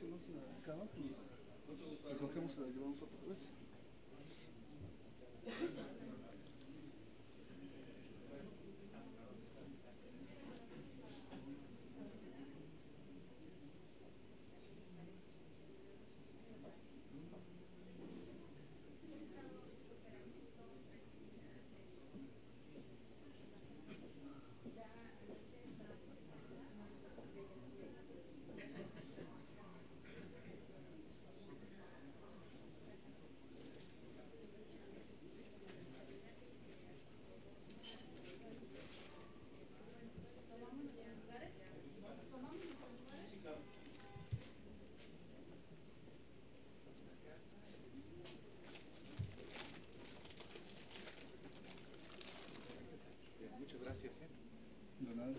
si no se acaba, pues recogemos y la llevamos otra vez. Muchas gracias. De nada.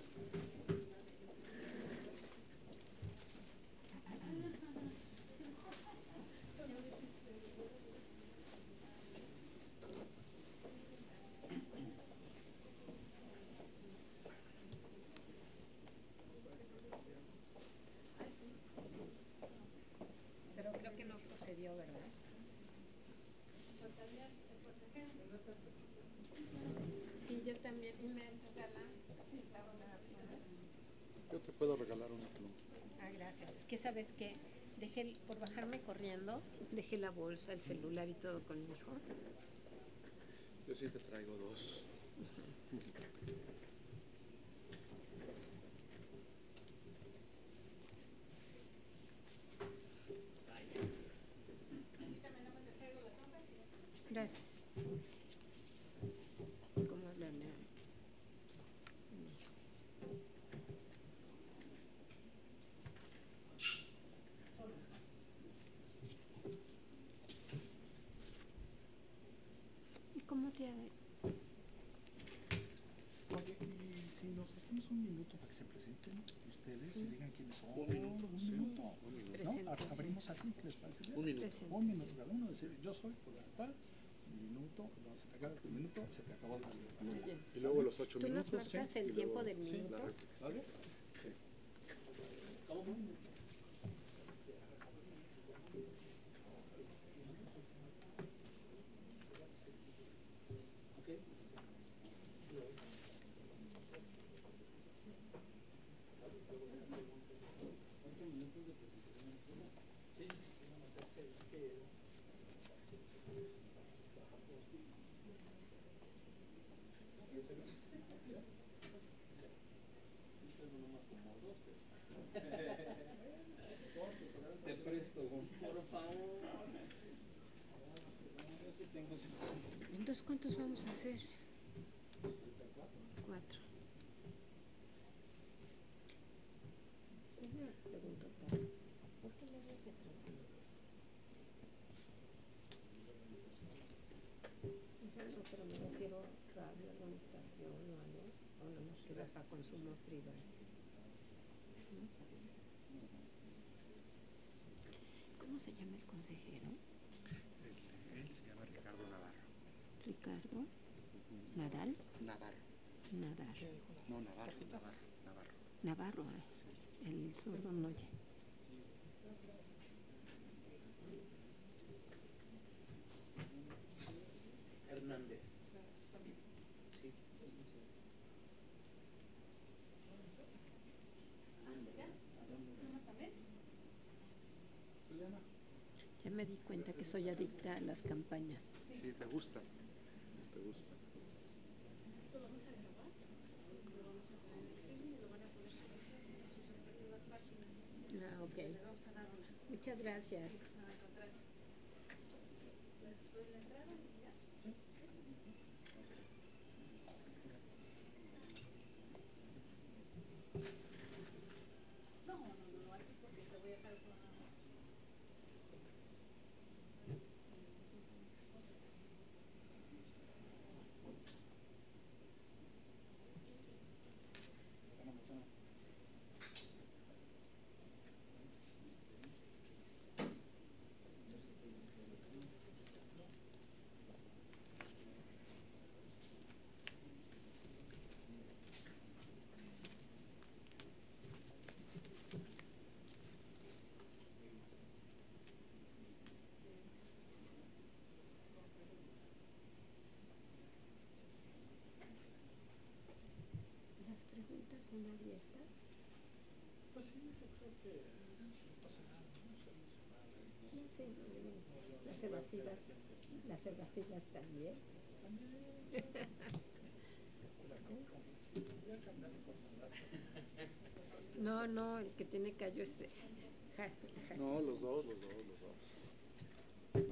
Pero creo que no procedió, ¿verdad? Sí, yo también. ¿Y me regala? Sí, Yo te puedo regalar una pluma. Ah, gracias. Es que sabes que dejé, por bajarme corriendo, dejé la bolsa, el celular y todo con mi hijo. Yo sí te traigo dos. Gracias. ¿Cómo hablarle? ¿Y cómo te ha... Oye, y si nos hacemos un minuto para que se presenten ustedes, Sí. se digan quiénes son. Un minuto. Un Sí. minuto. Un minuto. ¿No? Presentación. Abrimos así, ¿les parece bien? Un minuto. Presentación. Un minuto cada uno, decir yo soy por la tal, minuto, no, se te acaba tu minuto, se te acabó la vida. Muy bien. Y luego los 8 ¿Tú minutos. nos marcas sí, el y tiempo luego, del sí, minuto? la réplica. ¿Sale? Sí. Te presto, por favor. Yo sí tengo. Entonces, ¿cuántos vamos a hacer? 4. Una pregunta, ¿por qué luego se transmite? No, pero me refiero a radio, alguna estación o algo, o no nos queda para consumo privado. ¿Cómo se llama el consejero? Él se llama Ricardo Navarro. Ricardo Nadal. Navarro. Nadar. No, Navarro. Navarro. Navarro, el sordo no oye. Hernández. Sí. Ya me di cuenta que soy adicta a las campañas. Sí, te gusta. Te gusta. Lo vamos a grabar, lo vamos a poner en Excel y lo van a poner sobre sus respectivas páginas. Ah, ok. Le vamos a dar una. Muchas gracias. No, al contrario. Les doy la entrada y ya. No, así porque te voy a dejar con... Sí, no, divino. Las evasivas también. No, no, el que tiene callo es No, los dos. No, no.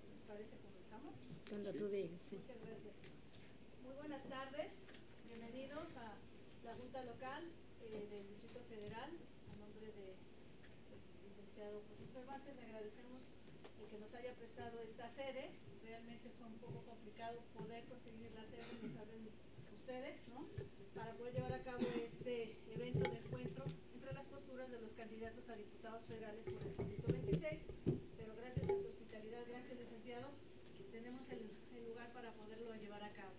¿Les parece comenzamos? cuando tú digas. Sí. Muchas gracias. Muy buenas tardes. Bienvenidos a la Junta Local del Distrito Federal. A nombre del licenciado José Cervantes, le agradecemos el que nos haya prestado esta sede. Realmente fue un poco complicado poder conseguir la sede, lo saben ustedes, ¿no? Para poder llevar a cabo este evento de encuentro entre las posturas de los candidatos a diputados federales por el Distrito 26. Pero gracias a su hospitalidad, gracias licenciado, tenemos el lugar para poderlo llevar a cabo.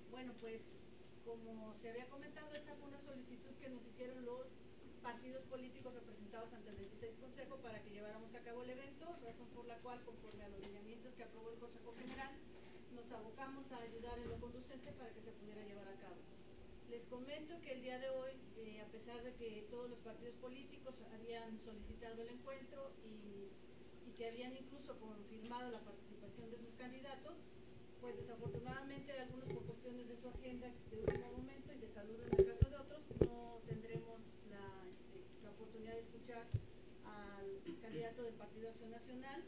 Bueno, pues como se había comentado, esta fue una solicitud que nos hicieron los partidos políticos representados ante el 26 Consejo para que lleváramos a cabo el evento, razón por la cual, conforme a los lineamientos que aprobó el Consejo General, nos abocamos a ayudar en lo conducente para que se pudiera llevar a cabo. Les comento que el día de hoy, a pesar de que todos los partidos políticos habían solicitado el encuentro y que habían incluso confirmado la participación de sus candidatos, pues desafortunadamente algunos por cuestiones de su agenda de último momento y de salud en el caso de otros, no tendremos la oportunidad de escuchar al candidato del Partido Acción Nacional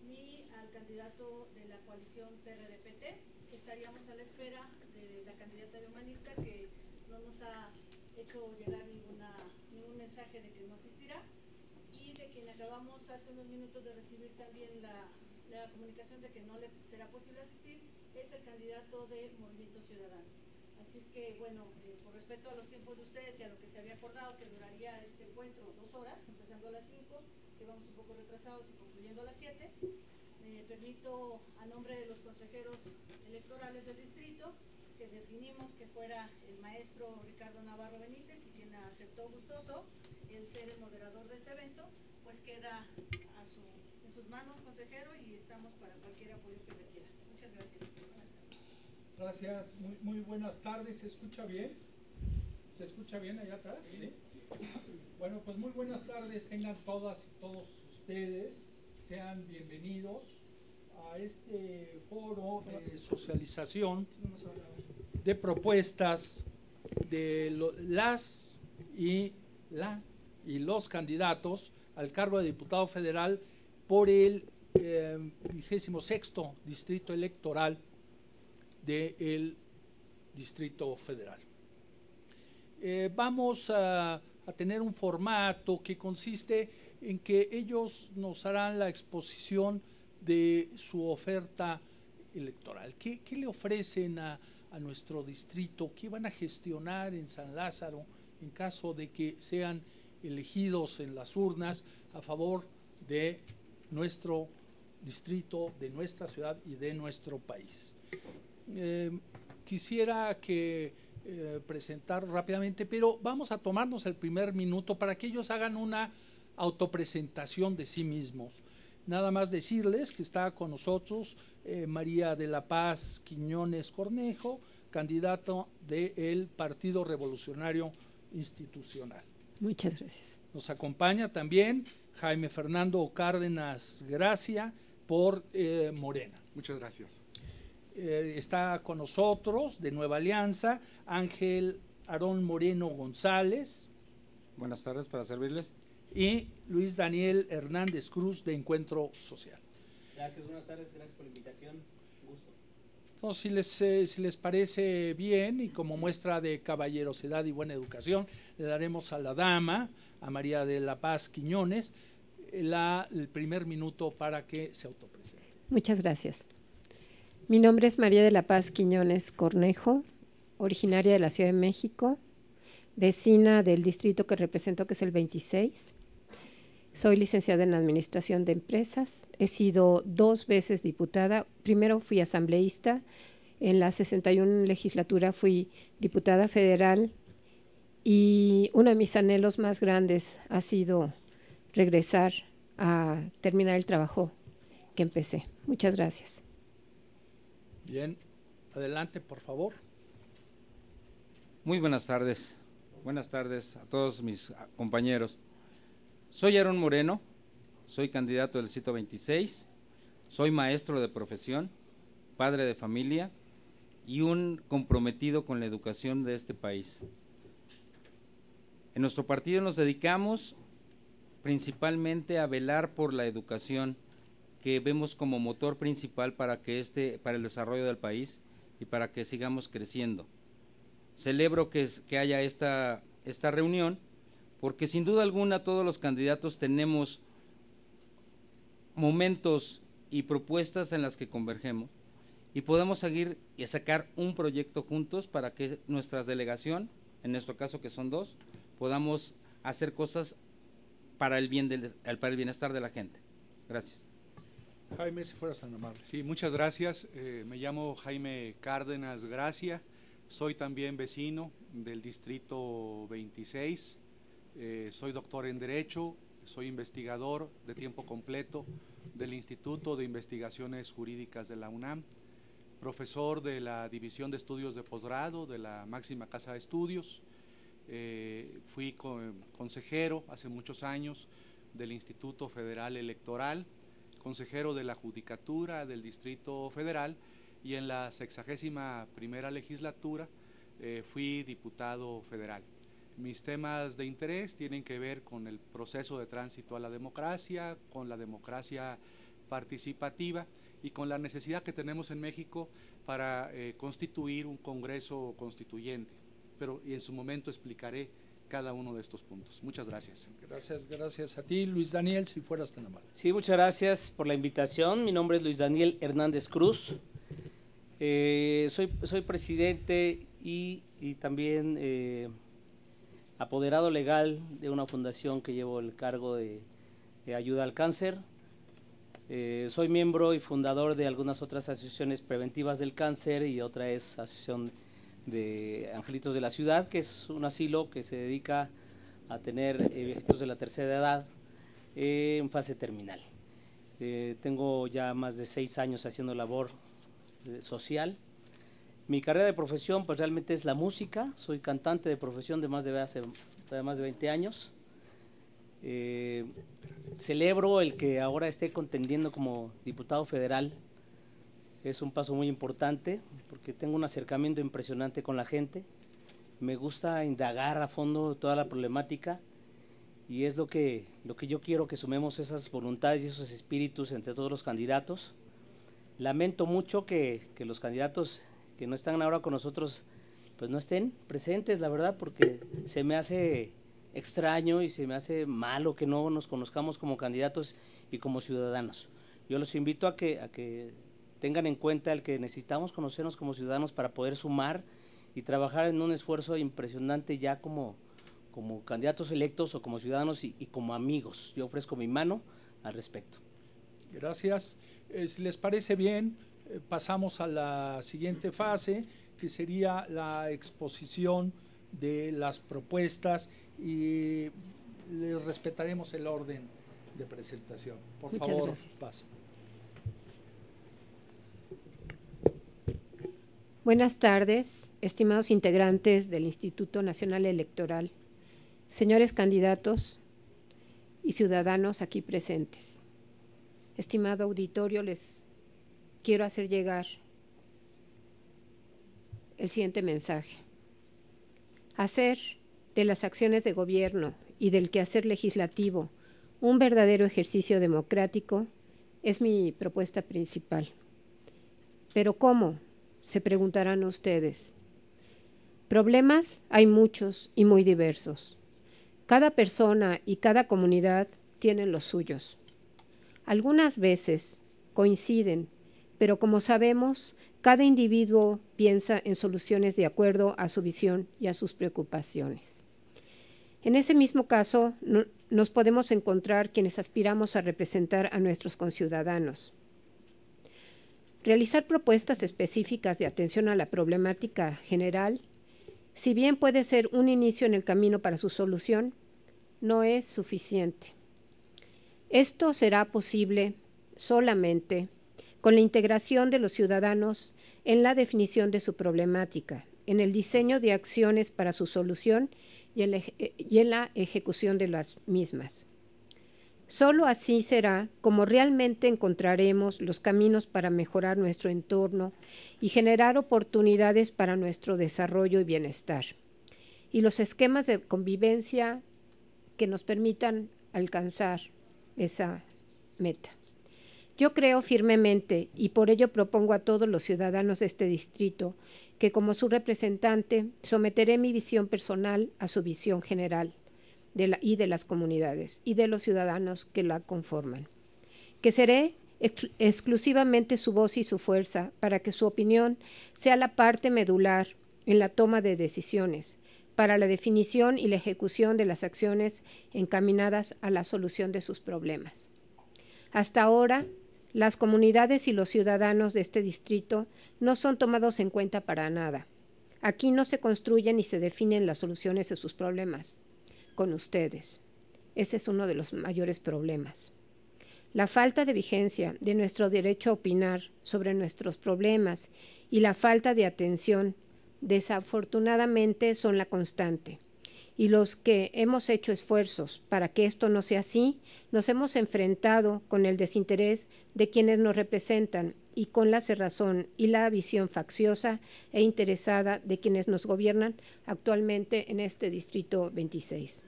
ni al candidato de la coalición PRD-PT. Estaríamos a la espera de la candidata de Humanista, que no nos ha hecho llegar ningún mensaje de que no asistirá, y de quien acabamos hace unos minutos de recibir también la comunicación de que no le será posible asistir, es el candidato de Movimiento Ciudadano. Así es que, bueno, por respeto a los tiempos de ustedes y a lo que se había acordado, que duraría este encuentro 2 horas, empezando a las 5, que vamos un poco retrasados y concluyendo a las 7, me permito, a nombre de los consejeros electorales del distrito, que definimos que fuera el maestro Ricardo Navarro Benítez, y quien aceptó gustoso el ser el moderador de este evento, pues queda en sus manos, consejero, y estamos para cualquier apoyo que requiera. Muchas gracias. Gracias, muy buenas tardes. ¿Se escucha bien? ¿Se escucha bien allá atrás? ¿Sí? Bueno, pues muy buenas tardes tengan todas y todos ustedes. Sean bienvenidos a este foro de socialización de propuestas de las y los candidatos al cargo de diputado federal por el 26º Distrito Electoral del Distrito Federal. Vamos a tener un formato que consiste en que ellos nos harán la exposición de su oferta electoral. ¿Qué le ofrecen a nuestro distrito? ¿Qué van a gestionar en San Lázaro en caso de que sean elegidos en las urnas a favor de nuestro distrito, de nuestra ciudad y de nuestro país? Quisiera presentar rápidamente, pero vamos a tomarnos el primer minuto para que ellos hagan una autopresentación de sí mismos. Nada más decirles que está con nosotros María de la Paz Quiñones Cornejo, candidato del Partido Revolucionario Institucional. Muchas gracias. Nos acompaña también Jaime Fernando Cárdenas Gracia por Morena. Muchas gracias. Está con nosotros de Nueva Alianza Ángel Aarón Moreno González. Buenas tardes, para servirles. Y Luis Daniel Hernández Cruz de Encuentro Social. Gracias, buenas tardes, gracias por la invitación, gusto. Entonces, si les parece bien y como muestra de caballerosidad y buena educación, le daremos a la dama, a María de la Paz Quiñones, el primer minuto para que se autopresente. Muchas gracias. Mi nombre es María de la Paz Quiñones Cornejo, originaria de la Ciudad de México, vecina del distrito que represento, que es el 26. Soy licenciada en Administración de Empresas. He sido 2 veces diputada. Primero fui asambleísta. En la 61 legislatura fui diputada federal. Y uno de mis anhelos más grandes ha sido regresar a terminar el trabajo que empecé. Muchas gracias. Bien, adelante, por favor. Muy buenas tardes. Buenas tardes a todos mis compañeros. Soy Aarón Moreno, soy candidato del distrito 26, soy maestro de profesión, padre de familia y un comprometido con la educación de este país. En nuestro partido nos dedicamos principalmente a velar por la educación, que vemos como motor principal para el desarrollo del país y para que sigamos creciendo. Celebro que haya esta reunión, porque sin duda alguna todos los candidatos tenemos momentos y propuestas en las que convergemos y podemos seguir y sacar un proyecto juntos para que nuestra delegación, en nuestro caso que son 2, podamos hacer cosas para el bienestar de la gente. Gracias. Jaime, si fueras tan amable. Sí, muchas gracias. Me llamo Jaime Cárdenas Gracia, soy también vecino del distrito 26, soy doctor en Derecho, soy investigador de tiempo completo del Instituto de Investigaciones Jurídicas de la UNAM, profesor de la División de Estudios de Posgrado de la máxima casa de estudios, fui consejero hace muchos años del Instituto Federal Electoral, consejero de la Judicatura del Distrito Federal y en la 61ª legislatura fui diputado federal. Mis temas de interés tienen que ver con el proceso de tránsito a la democracia, con la democracia participativa y con la necesidad que tenemos en México para constituir un Congreso constituyente. Pero en su momento explicaré cada uno de estos puntos. Muchas gracias. Gracias a ti. Luis Daniel, si fueras tan amable. Sí, muchas gracias por la invitación. Mi nombre es Luis Daniel Hernández Cruz. Soy presidente y también apoderado legal de una fundación que llevo el cargo de ayuda al cáncer. Soy miembro y fundador de algunas otras asociaciones preventivas del cáncer y otra es Asociación de Angelitos de la Ciudad, que es un asilo que se dedica a tener viejitos de la tercera edad en fase terminal. Tengo ya más de 6 años haciendo labor social. Mi carrera de profesión pues realmente es la música, soy cantante de profesión de más de 20 años. Celebro el que ahora esté contendiendo como diputado federal. Es un paso muy importante porque tengo un acercamiento impresionante con la gente. Me gusta indagar a fondo toda la problemática y es lo que yo quiero, que sumemos esas voluntades y esos espíritus entre todos los candidatos. Lamento mucho que los candidatos que no están ahora con nosotros pues no estén presentes, la verdad, porque se me hace extraño y se me hace malo que no nos conozcamos como candidatos y como ciudadanos. Yo los invito a que tengan en cuenta el que necesitamos conocernos como ciudadanos para poder sumar y trabajar en un esfuerzo impresionante ya como candidatos electos o como ciudadanos y como amigos. Yo ofrezco mi mano al respecto. Gracias. Si les parece bien, pasamos a la siguiente fase, que sería la exposición de las propuestas y les respetaremos el orden de presentación. Por Muchas favor, gracias. pasa. Buenas tardes, estimados integrantes del Instituto Nacional Electoral, señores candidatos y ciudadanos aquí presentes. Estimado auditorio, les quiero hacer llegar el siguiente mensaje. Hacer de las acciones de gobierno y del quehacer legislativo un verdadero ejercicio democrático es mi propuesta principal. ¿Pero cómo?, se preguntarán ustedes. Problemas hay muchos y muy diversos. Cada persona y cada comunidad tienen los suyos. Algunas veces coinciden, pero como sabemos, cada individuo piensa en soluciones de acuerdo a su visión y a sus preocupaciones. En ese mismo caso, nos podemos encontrar quienes aspiramos a representar a nuestros conciudadanos. Realizar propuestas específicas de atención a la problemática general, si bien puede ser un inicio en el camino para su solución, no es suficiente. Esto será posible solamente con la integración de los ciudadanos en la definición de su problemática, en el diseño de acciones para su solución y en la ejecución de las mismas. Solo así será como realmente encontraremos los caminos para mejorar nuestro entorno y generar oportunidades para nuestro desarrollo y bienestar, y los esquemas de convivencia que nos permitan alcanzar esa meta. Yo creo firmemente, y por ello propongo a todos los ciudadanos de este distrito, que como su representante someteré mi visión personal a su visión general y de las comunidades y de los ciudadanos que la conforman, que seré exclusivamente su voz y su fuerza para que su opinión sea la parte medular en la toma de decisiones, para la definición y la ejecución de las acciones encaminadas a la solución de sus problemas. Hasta ahora, las comunidades y los ciudadanos de este distrito no son tomados en cuenta para nada. Aquí no se construyen ni se definen las soluciones de sus problemas con ustedes. Ese es uno de los mayores problemas. La falta de vigencia de nuestro derecho a opinar sobre nuestros problemas y la falta de atención, desafortunadamente, son la constante. Y los que hemos hecho esfuerzos para que esto no sea así, nos hemos enfrentado con el desinterés de quienes nos representan y con la cerrazón y la visión facciosa e interesada de quienes nos gobiernan actualmente en este Distrito 26.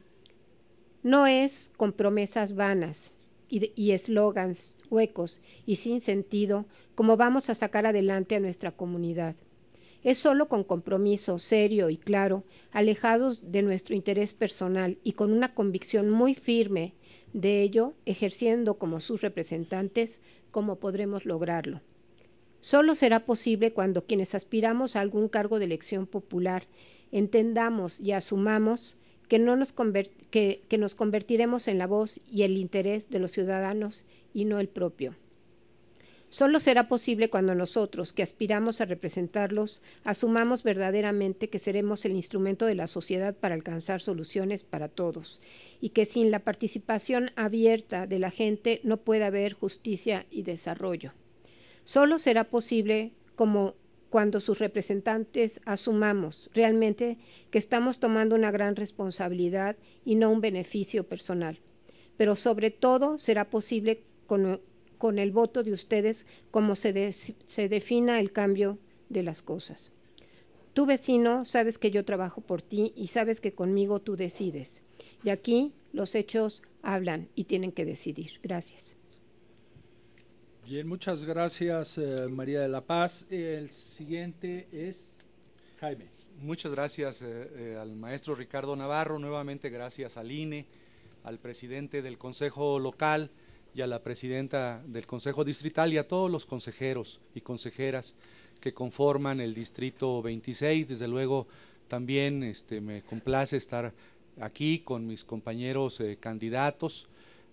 No es con promesas vanas y eslogans huecos y sin sentido como vamos a sacar adelante a nuestra comunidad. Es solo con compromiso serio y claro, alejados de nuestro interés personal y con una convicción muy firme de ello, ejerciendo como sus representantes, como podremos lograrlo. Solo será posible cuando quienes aspiramos a algún cargo de elección popular entendamos y asumamos que nos convertiremos en la voz y el interés de los ciudadanos y no el propio. Solo será posible cuando nosotros, que aspiramos a representarlos, asumamos verdaderamente que seremos el instrumento de la sociedad para alcanzar soluciones para todos y que sin la participación abierta de la gente no puede haber justicia y desarrollo. Solo será posible cuando sus representantes asumamos realmente que estamos tomando una gran responsabilidad y no un beneficio personal. Pero sobre todo será posible con el voto de ustedes como se defina el cambio de las cosas. Tú, vecino, sabes que yo trabajo por ti y sabes que conmigo tú decides. Y aquí los hechos hablan y tienen que decidir. Gracias. Bien, muchas gracias, María de la Paz. El siguiente es Jaime. Muchas gracias al maestro Ricardo Navarro, nuevamente gracias al INE, al presidente del Consejo Local y a la presidenta del Consejo Distrital y a todos los consejeros y consejeras que conforman el Distrito 26. Desde luego también me complace estar aquí con mis compañeros candidatos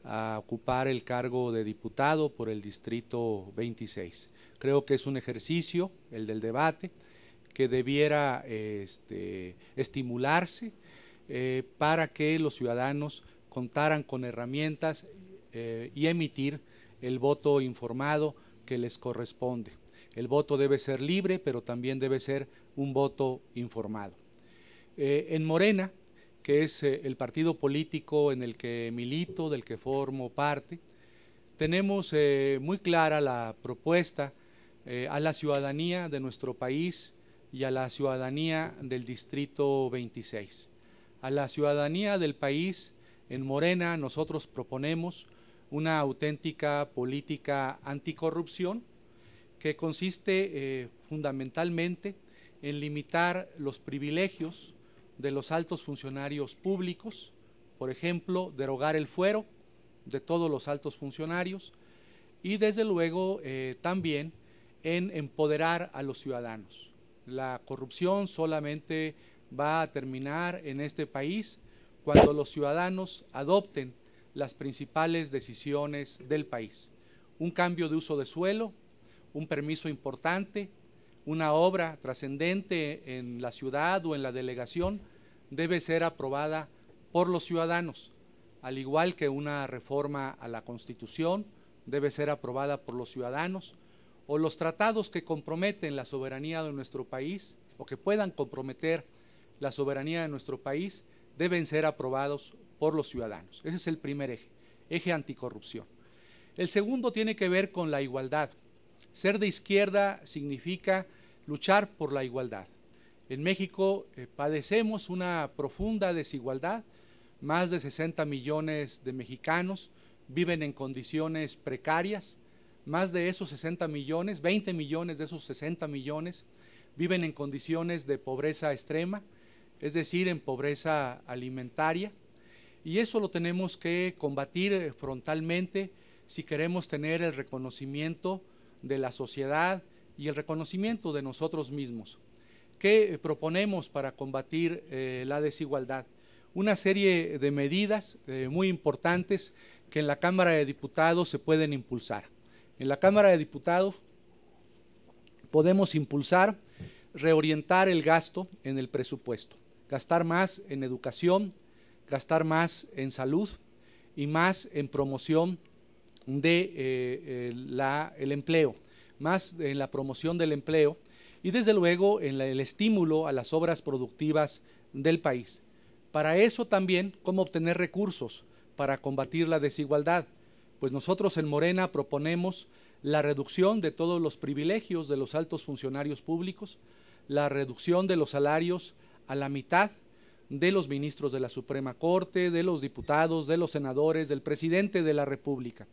a ocupar el cargo de diputado por el Distrito 26. Creo que es un ejercicio, el del debate, que debiera estimularse para que los ciudadanos contaran con herramientas y emitir el voto informado que les corresponde. El voto debe ser libre, pero también debe ser un voto informado. En Morena, que es el partido político en el que milito, del que formo parte, tenemos muy clara la propuesta a la ciudadanía de nuestro país y a la ciudadanía del Distrito 26. A la ciudadanía del país, en Morena, nosotros proponemos una auténtica política anticorrupción que consiste fundamentalmente en limitar los privilegios de los altos funcionarios públicos, por ejemplo, derogar el fuero de todos los altos funcionarios y desde luego también en empoderar a los ciudadanos. La corrupción solamente va a terminar en este país cuando los ciudadanos adopten las principales decisiones del país. Un cambio de uso de suelo, un permiso importante, una obra trascendente en la ciudad o en la delegación debe ser aprobada por los ciudadanos, al igual que una reforma a la Constitución debe ser aprobada por los ciudadanos o los tratados que comprometen la soberanía de nuestro país o que puedan comprometer la soberanía de nuestro país deben ser aprobados por los ciudadanos. Ese es el primer eje, eje anticorrupción. El segundo tiene que ver con la igualdad. Ser de izquierda significa luchar por la igualdad. En México padecemos una profunda desigualdad. Más de 60 millones de mexicanos viven en condiciones precarias. Más de esos 60 millones, 20 millones de esos 60 millones viven en condiciones de pobreza extrema, es decir, en pobreza alimentaria. Y eso lo tenemos que combatir frontalmente si queremos tener el reconocimiento de la sociedad y el reconocimiento de nosotros mismos. ¿Qué proponemos para combatir la desigualdad? Una serie de medidas muy importantes que en la Cámara de Diputados se pueden impulsar. En la Cámara de Diputados podemos impulsar, reorientar el gasto en el presupuesto, gastar más en educación, gastar más en salud y más en promoción del empleo, más en la promoción del empleo y desde luego en el estímulo a las obras productivas del país. Para eso también, ¿cómo obtener recursos para combatir la desigualdad? Pues nosotros en Morena proponemos la reducción de todos los privilegios de los altos funcionarios públicos, la reducción de los salarios a la mitad de los ministros de la Suprema Corte, de los diputados, de los senadores, del presidente de la República.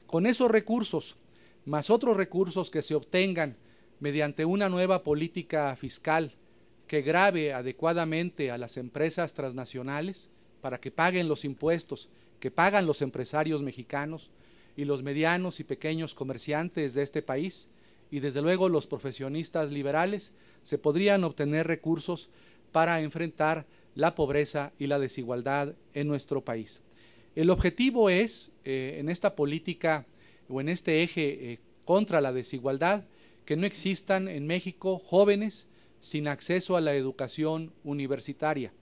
Con esos recursos, más otros recursos que se obtengan mediante una nueva política fiscal que grave adecuadamente a las empresas transnacionales para que paguen los impuestos que pagan los empresarios mexicanos y los medianos y pequeños comerciantes de este país, y desde luego los profesionistas liberales, se podrían obtener recursos para enfrentar la pobreza y la desigualdad en nuestro país. El objetivo es, en esta política o en este eje contra la desigualdad, que no existan en México jóvenes sin acceso a la educación universitaria.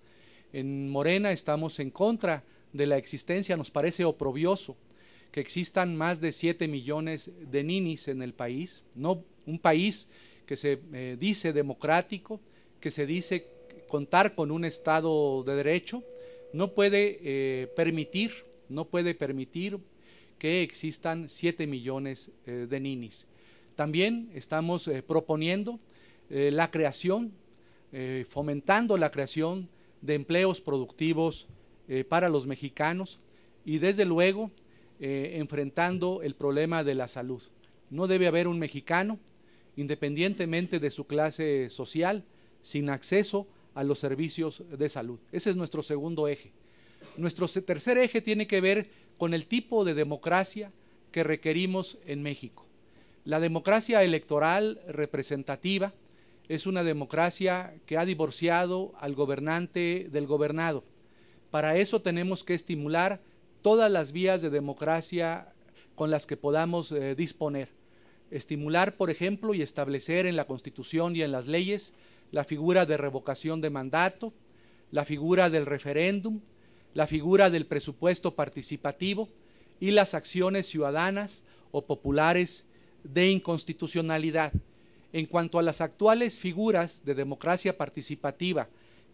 En Morena estamos en contra de la existencia, nos parece oprobioso que existan más de 7 millones de ninis en el país, no un país que se dice democrático, que se dice contar con un Estado de Derecho, no puede permitir que existan 7 millones de ninis. También estamos proponiendo la creación, fomentando la creación de empleos productivos para los mexicanos y desde luego enfrentando el problema de la salud. No debe haber un mexicano, independientemente de su clase social, sin acceso a los servicios de salud. Ese es nuestro segundo eje. Nuestro tercer eje tiene que ver con el tipo de democracia que requerimos en México. La democracia electoral representativa es una democracia que ha divorciado al gobernante del gobernado. Para eso tenemos que estimular todas las vías de democracia con las que podamos disponer. Estimular, por ejemplo, y establecer en la Constitución y en las leyes la figura de revocación de mandato, la figura del referéndum, la figura del presupuesto participativo y las acciones ciudadanas o populares de inconstitucionalidad. En cuanto a las actuales figuras de democracia participativa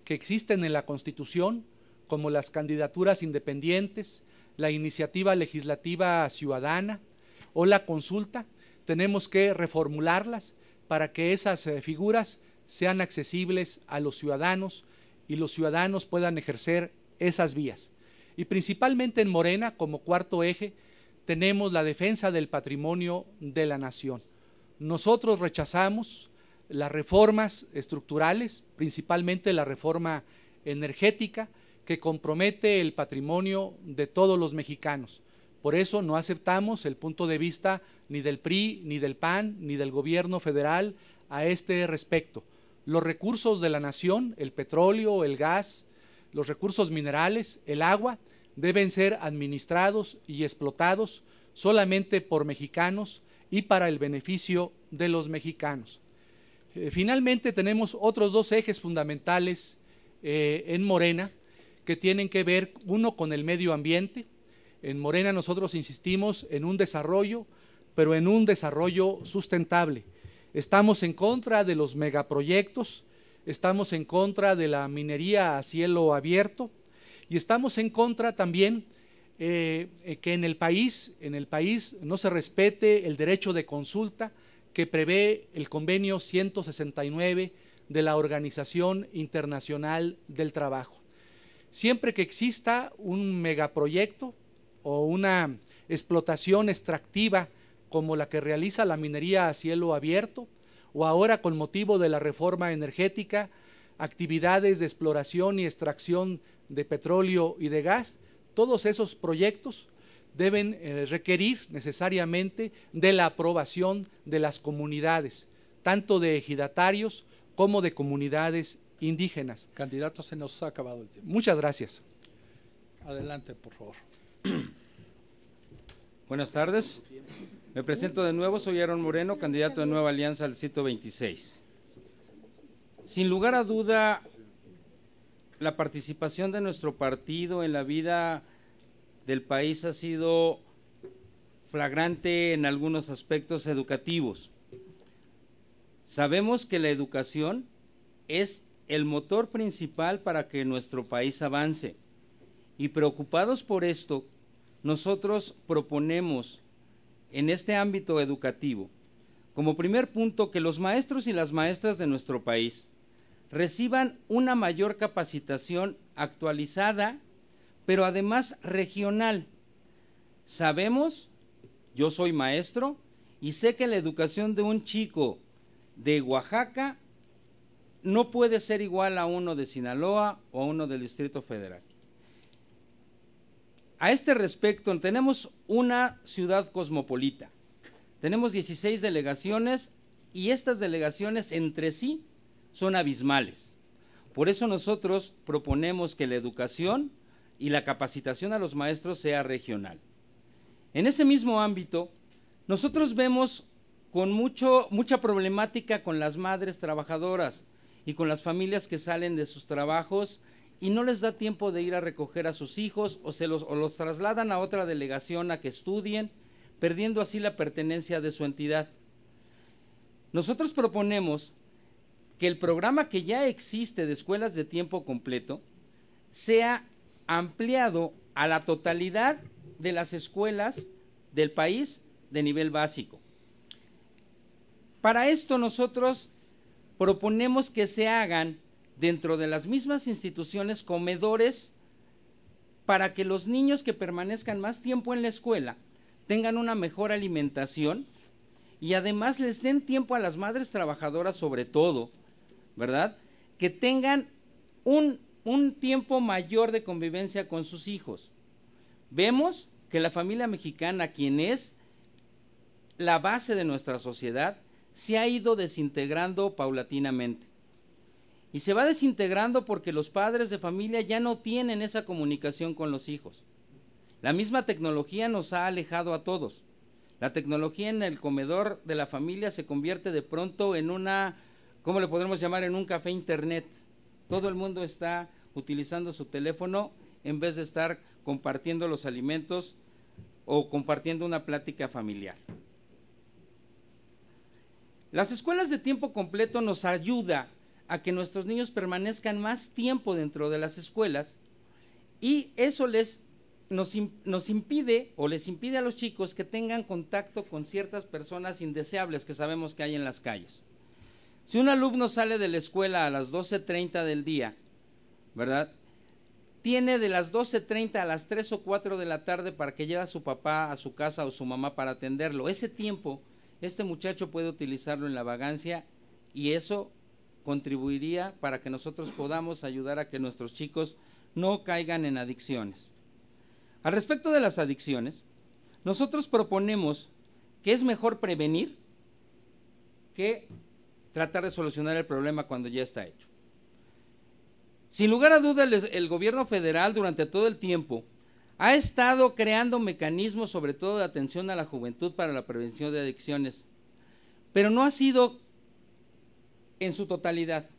que existen en la Constitución, como las candidaturas independientes, la iniciativa legislativa ciudadana o la consulta, tenemos que reformularlas para que esas figuras sean accesibles a los ciudadanos y los ciudadanos puedan ejercer esas vías. Y principalmente en Morena, como cuarto eje, tenemos la defensa del patrimonio de la nación. Nosotros rechazamos las reformas estructurales, principalmente la reforma energética, que compromete el patrimonio de todos los mexicanos. Por eso no aceptamos el punto de vista ni del PRI, ni del PAN, ni del gobierno federal a este respecto. Los recursos de la nación, el petróleo, el gas, los recursos minerales, el agua, deben ser administrados y explotados solamente por mexicanos y para el beneficio de los mexicanos. Finalmente tenemos otros dos ejes fundamentales en Morena que tienen que ver, uno, con el medio ambiente. En Morena nosotros insistimos en un desarrollo pero en un desarrollo sustentable. Estamos en contra de los megaproyectos, estamos en contra de la minería a cielo abierto y estamos en contra también que en el país no se respete el derecho de consulta que prevé el convenio 169 de la Organización Internacional del Trabajo. Siempre que exista un megaproyecto o una explotación extractiva como la que realiza la minería a cielo abierto, o ahora con motivo de la reforma energética, actividades de exploración y extracción de petróleo y de gas, todos esos proyectos deben requerir necesariamente de la aprobación de las comunidades, tanto de ejidatarios como de comunidades indígenas. Candidato, se nos ha acabado el tiempo. Muchas gracias. Adelante, por favor. Buenas tardes. Me presento de nuevo, soy Aaron Moreno, candidato de Nueva Alianza al Distrito 26. Sin lugar a duda, la participación de nuestro partido en la vida del país ha sido flagrante en algunos aspectos educativos. Sabemos que la educación es el motor principal para que nuestro país avance y preocupados por esto, nosotros proponemos en este ámbito educativo, como primer punto, que los maestros y las maestras de nuestro país reciban una mayor capacitación actualizada, pero además regional. Sabemos, yo soy maestro y sé que la educación de un chico de Oaxaca no puede ser igual a uno de Sinaloa o a uno del Distrito Federal. A este respecto, tenemos una ciudad cosmopolita, tenemos 16 delegaciones y estas delegaciones entre sí son abismales. Por eso nosotros proponemos que la educación y la capacitación a los maestros sea regional. En ese mismo ámbito, nosotros vemos con mucha problemática con las madres trabajadoras y con las familias que salen de sus trabajos y no les da tiempo de ir a recoger a sus hijos o los trasladan a otra delegación a que estudien, perdiendo así la pertenencia de su entidad. Nosotros proponemos que el programa que ya existe de escuelas de tiempo completo sea ampliado a la totalidad de las escuelas del país de nivel básico. Para esto nosotros proponemos que se hagan dentro de las mismas instituciones comedores para que los niños que permanezcan más tiempo en la escuela tengan una mejor alimentación y además les den tiempo a las madres trabajadoras sobre todo, ¿verdad? Que tengan un tiempo mayor de convivencia con sus hijos. Vemos que la familia mexicana, quien es la base de nuestra sociedad, se ha ido desintegrando paulatinamente. Y se va desintegrando porque los padres de familia ya no tienen esa comunicación con los hijos. La misma tecnología nos ha alejado a todos. La tecnología en el comedor de la familia se convierte de pronto en ¿cómo le podemos llamar? En un café internet. Todo el mundo está utilizando su teléfono en vez de estar compartiendo los alimentos o compartiendo una plática familiar. Las escuelas de tiempo completo nos ayudan a que nuestros niños permanezcan más tiempo dentro de las escuelas y eso nos impide o les impide a los chicos que tengan contacto con ciertas personas indeseables que sabemos que hay en las calles. Si un alumno sale de la escuela a las 12:30 del día, ¿verdad? Tiene de las 12:30 a las 3 o 4 de la tarde para que lleve a su papá a su casa o su mamá para atenderlo. Ese tiempo, este muchacho puede utilizarlo en la vagancia y eso contribuiría para que nosotros podamos ayudar a que nuestros chicos no caigan en adicciones. Al respecto de las adicciones, nosotros proponemos que es mejor prevenir que tratar de solucionar el problema cuando ya está hecho. Sin lugar a duda, el gobierno federal durante todo el tiempo ha estado creando mecanismos, sobre todo de atención a la juventud para la prevención de adicciones, pero no ha sido en su totalidad.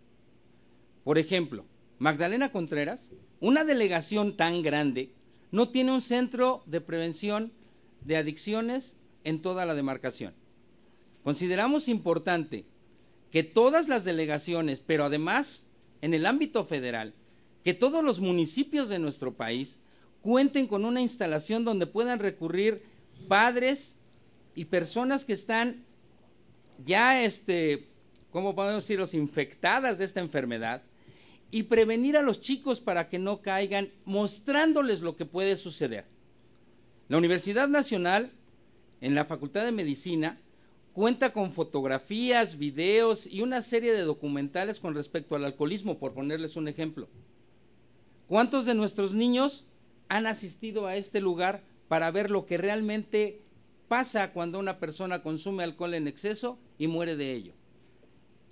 Por ejemplo, Magdalena Contreras, una delegación tan grande, no tiene un centro de prevención de adicciones en toda la demarcación. Consideramos importante que todas las delegaciones, pero además en el ámbito federal, que todos los municipios de nuestro país cuenten con una instalación donde puedan recurrir padres y personas que están ya, ¿cómo podemos decirlo?, infectadas de esta enfermedad, y prevenir a los chicos para que no caigan, mostrándoles lo que puede suceder. La Universidad Nacional, en la Facultad de Medicina, cuenta con fotografías, videos y una serie de documentales con respecto al alcoholismo, por ponerles un ejemplo. ¿Cuántos de nuestros niños han asistido a este lugar para ver lo que realmente pasa cuando una persona consume alcohol en exceso y muere de ello?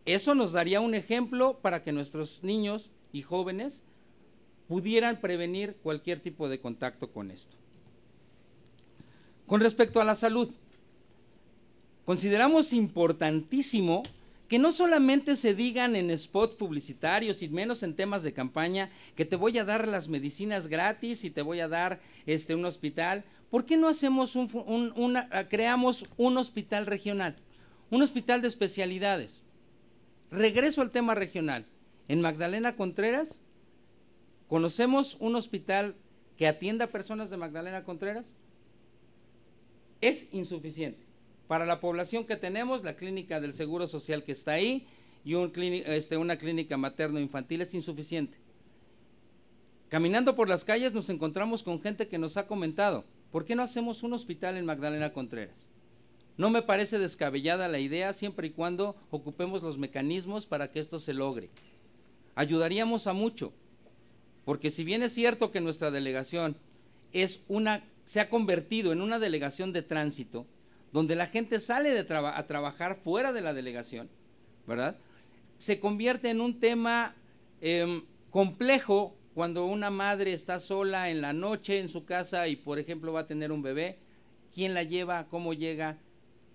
Eso nos daría un ejemplo para que nuestros niños y jóvenes pudieran prevenir cualquier tipo de contacto con esto. Con respecto a la salud, consideramos importantísimo que no solamente se digan en spots publicitarios y menos en temas de campaña que te voy a dar las medicinas gratis y te voy a dar un hospital. ¿Por qué no hacemos creamos un hospital regional, un hospital de especialidades? Regreso al tema regional. En Magdalena Contreras, ¿conocemos un hospital que atienda a personas de Magdalena Contreras? Es insuficiente. Para la población que tenemos, la clínica del Seguro Social que está ahí y una clínica materno-infantil es insuficiente. Caminando por las calles nos encontramos con gente que nos ha comentado, ¿por qué no hacemos un hospital en Magdalena Contreras? No me parece descabellada la idea siempre y cuando ocupemos los mecanismos para que esto se logre. Ayudaríamos a mucho, porque si bien es cierto que nuestra delegación se ha convertido en una delegación de tránsito, donde la gente sale a trabajar fuera de la delegación, ¿verdad? Se convierte en un tema complejo cuando una madre está sola en la noche en su casa y, por ejemplo, va a tener un bebé. ¿Quién la lleva? ¿Cómo llega?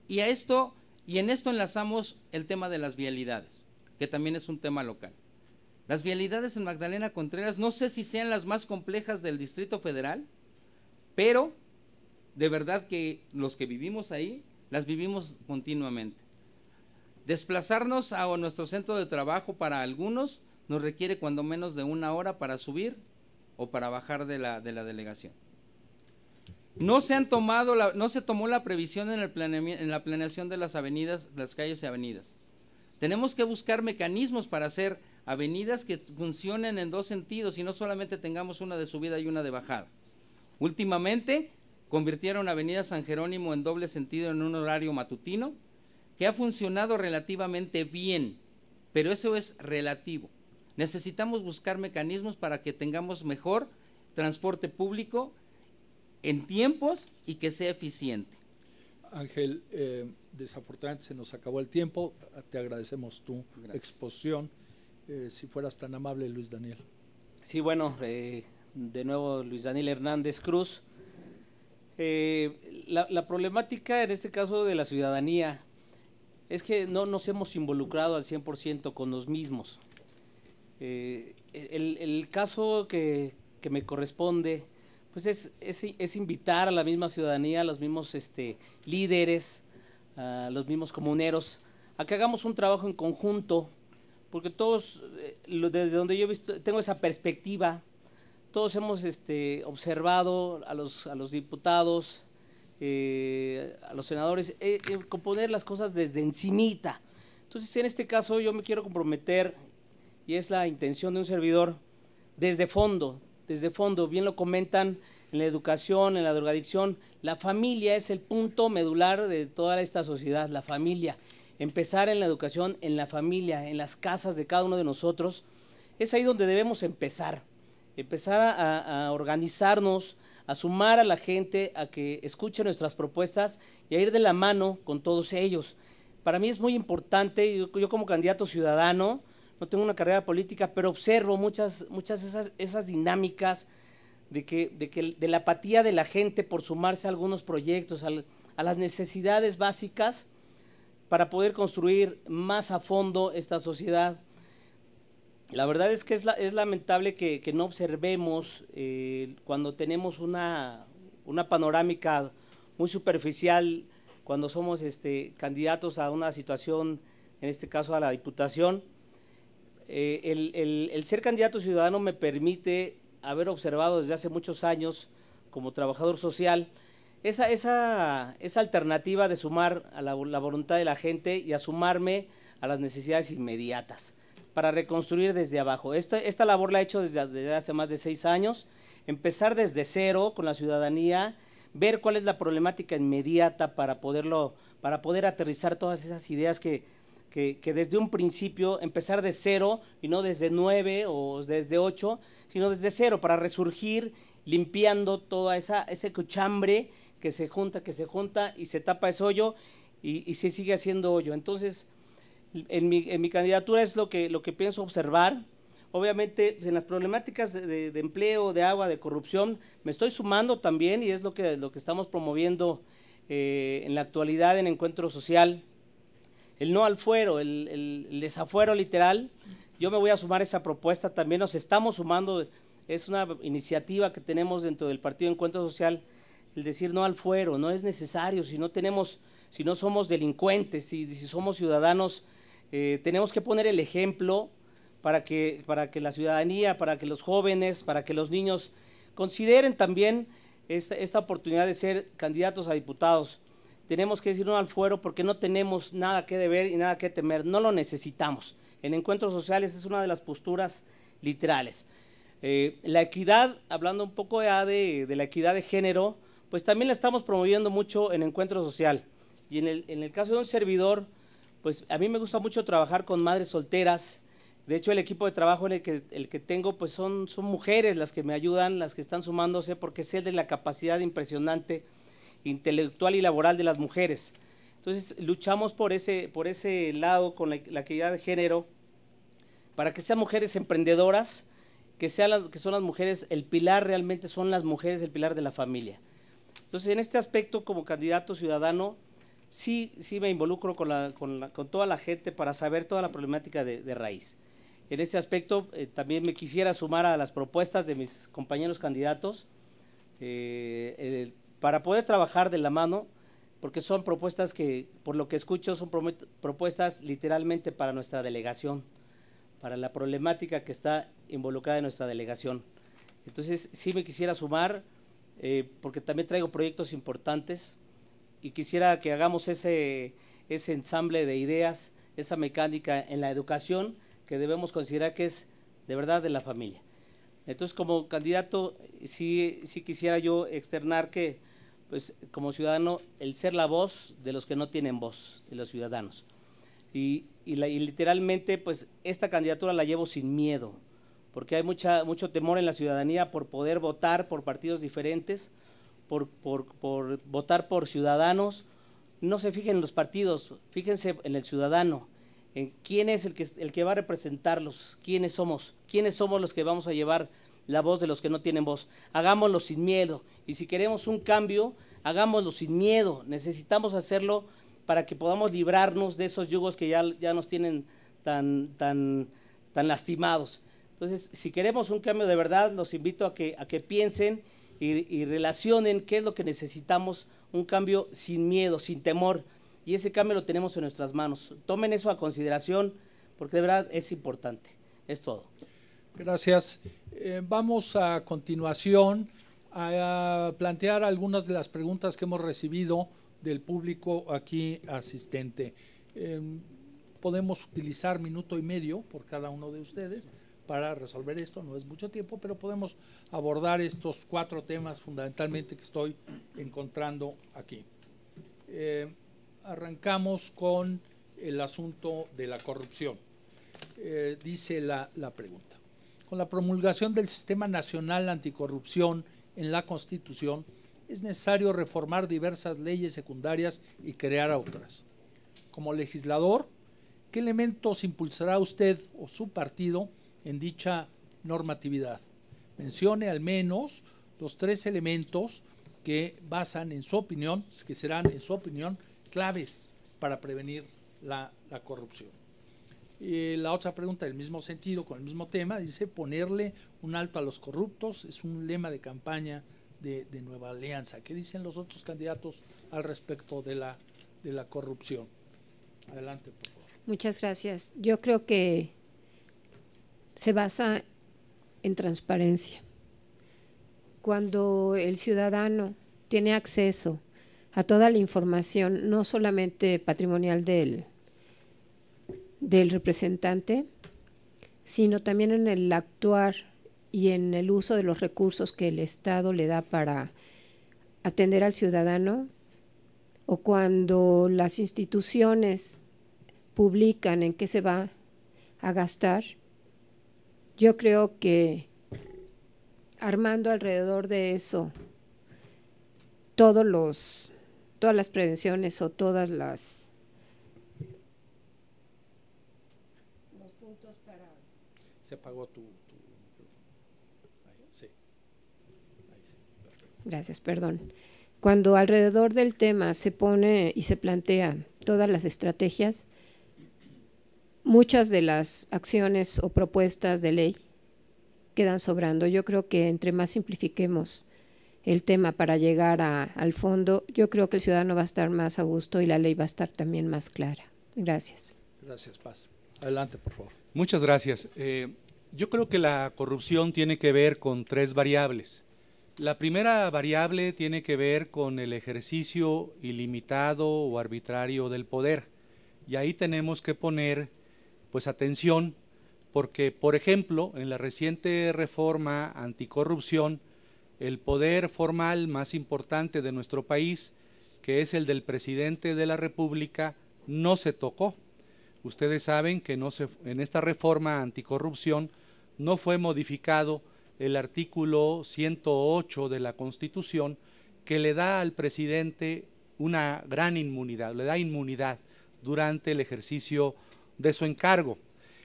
Y en esto enlazamos el tema de las vialidades, que también es un tema local. Las vialidades en Magdalena Contreras, no sé si sean las más complejas del Distrito Federal, pero de verdad que los que vivimos ahí, las vivimos continuamente. Desplazarnos a nuestro centro de trabajo para algunos nos requiere cuando menos de 1 hora para subir o para bajar de la delegación. No se tomó la previsión en la planeación de las avenidas, las calles y avenidas. Tenemos que buscar mecanismos para hacer avenidas que funcionen en 2 sentidos y no solamente tengamos una de subida y una de bajada. Últimamente convirtieron Avenida San Jerónimo en doble sentido en un horario matutino que ha funcionado relativamente bien, pero eso es relativo. Necesitamos buscar mecanismos para que tengamos mejor transporte público en tiempos y que sea eficiente. Ángel, desafortunadamente se nos acabó el tiempo, te agradecemos tu exposición. Si fueras tan amable, Luis Daniel. Sí, bueno, de nuevo Luis Daniel Hernández Cruz. La problemática en este caso de la ciudadanía es que no nos hemos involucrado al 100% con los mismos. El caso que me corresponde pues es invitar a la misma ciudadanía, a los mismos líderes, a los mismos comuneros, a que hagamos un trabajo en conjunto, porque todos, desde donde yo he visto, tengo esa perspectiva, todos hemos observado a los diputados, a los senadores, componer las cosas desde encimita. Entonces, en este caso yo me quiero comprometer, y es la intención de un servidor, desde fondo, bien lo comentan en la educación, en la drogadicción, la familia es el punto medular de toda esta sociedad, la familia. Empezar en la educación, en la familia, en las casas de cada uno de nosotros, es ahí donde debemos empezar a organizarnos, a sumar a la gente, a que escuche nuestras propuestas y a ir de la mano con todos ellos. Para mí es muy importante, yo como candidato ciudadano, no tengo una carrera política, pero observo muchas esas dinámicas de la apatía de la gente por sumarse a algunos proyectos, a las necesidades básicas para poder construir más a fondo esta sociedad. La verdad es que es lamentable que no observemos cuando tenemos una panorámica muy superficial cuando somos candidatos a una situación, en este caso a la diputación. El ser candidato ciudadano me permite haber observado desde hace muchos años como trabajador social esa alternativa de sumar a la voluntad de la gente y a sumarme a las necesidades inmediatas para reconstruir desde abajo. Esta labor la he hecho desde hace más de 6 años, empezar desde cero con la ciudadanía, ver cuál es la problemática inmediata para poder aterrizar todas esas ideas que desde un principio, empezar de cero y no desde 9 o desde 8, sino desde cero para resurgir limpiando toda ese cochambre que se junta y se tapa ese hoyo y se sigue haciendo hoyo. Entonces, en mi candidatura es lo que pienso observar. Obviamente, en las problemáticas de empleo, de agua, de corrupción, me estoy sumando también y es lo que estamos promoviendo en la actualidad en Encuentro Social. El no al fuero, el desafuero literal, yo me voy a sumar a esa propuesta, también nos estamos sumando, es una iniciativa que tenemos dentro del Partido Encuentro Social, el decir no al fuero, no es necesario, si no somos delincuentes, si somos ciudadanos, tenemos que poner el ejemplo para que la ciudadanía, para que los jóvenes, para que los niños consideren también esta oportunidad de ser candidatos a diputados. Tenemos que decir no al fuero porque no tenemos nada que deber y nada que temer, no lo necesitamos. En Encuentros Sociales es una de las posturas literales. La equidad, hablando un poco ya de la equidad de género, pues también la estamos promoviendo mucho en Encuentro Social. Y en el caso de un servidor, pues a mí me gusta mucho trabajar con madres solteras. De hecho, el equipo de trabajo en el que tengo, pues son mujeres las que me ayudan, las que están sumándose, porque sé de la capacidad impresionante intelectual y laboral de las mujeres. Entonces, luchamos por ese lado con la equidad de género, para que sean mujeres emprendedoras, que son las mujeres, el pilar realmente son las mujeres, el pilar de la familia. Entonces, en este aspecto, como candidato ciudadano, sí me involucro con toda la gente para saber toda la problemática de raíz. En ese aspecto, también me quisiera sumar a las propuestas de mis compañeros candidatos para poder trabajar de la mano, porque son propuestas que, por lo que escucho, son propuestas literalmente para nuestra delegación, para la problemática que está involucrada en nuestra delegación. Entonces, sí me quisiera sumar, porque también traigo proyectos importantes y quisiera que hagamos ese ensamble de ideas, esa mecánica en la educación que debemos considerar que es de verdad de la familia. Entonces, como candidato, sí quisiera yo externar que, pues, como ciudadano, el ser la voz de los que no tienen voz, de los ciudadanos. Y literalmente, pues, esta candidatura la llevo sin miedo, porque hay mucho temor en la ciudadanía por poder votar por partidos diferentes, por votar por ciudadanos. No se fijen en los partidos, fíjense en el ciudadano, en quién es el que va a representarlos, quiénes somos los que vamos a llevar la voz de los que no tienen voz. Hagámoslo sin miedo, y si queremos un cambio, hagámoslo sin miedo. Necesitamos hacerlo para que podamos librarnos de esos yugos que ya nos tienen tan lastimados. Entonces, si queremos un cambio de verdad, los invito a que piensen y relacionen qué es lo que necesitamos, un cambio sin miedo, sin temor, y ese cambio lo tenemos en nuestras manos. Tomen eso a consideración, porque de verdad es importante. Es todo. Gracias. Vamos a continuación a plantear algunas de las preguntas que hemos recibido del público aquí asistente. Podemos utilizar 1.5 minutos por cada uno de ustedes para resolver esto, no es mucho tiempo, pero podemos abordar estos 4 temas fundamentalmente que estoy encontrando aquí. Arrancamos con el asunto de la corrupción. Dice la pregunta: con la promulgación del Sistema Nacional Anticorrupción en la Constitución, es necesario reformar diversas leyes secundarias y crear otras. Como legislador, ¿qué elementos impulsará usted o su partido en dicha normatividad? Mencione al menos los 3 elementos que basan en su opinión, que serán en su opinión claves para prevenir la corrupción. Y la otra pregunta del mismo sentido, con el mismo tema, dice: ponerle un alto a los corruptos es un lema de campaña de Nueva Alianza. ¿Qué dicen los otros candidatos al respecto de la la corrupción. Adelante, por favor. Muchas gracias. Yo creo que se basa en transparencia. Cuando el ciudadano tiene acceso a toda la información, no solamente patrimonial del representante, sino también en el actuar y en el uso de los recursos que el Estado le da para atender al ciudadano, o cuando las instituciones publican en qué se va a gastar, yo creo que armando alrededor de eso todas las prevenciones o todas los puntos para... Se apagó tu micrófono. Ahí, sí. Ahí sí, perfecto. Gracias, perdón. Cuando alrededor del tema se pone y se plantean todas las estrategias, muchas de las acciones o propuestas de ley quedan sobrando. Yo creo que entre más simplifiquemos el tema para llegar al fondo, yo creo que el ciudadano va a estar más a gusto y la ley va a estar también más clara. Gracias. Gracias, Paz. Adelante, por favor. Muchas gracias. Yo creo que la corrupción tiene que ver con 3 variables. La primera variable tiene que ver con el ejercicio ilimitado o arbitrario del poder. Y ahí tenemos que poner pues atención, porque, por ejemplo, en la reciente reforma anticorrupción, el poder formal más importante de nuestro país, que es el del presidente de la República, no se tocó. Ustedes saben que en esta reforma anticorrupción no fue modificado el artículo 108 de la Constitución, que le da al presidente una gran inmunidad, le da inmunidad durante el ejercicio de su encargo.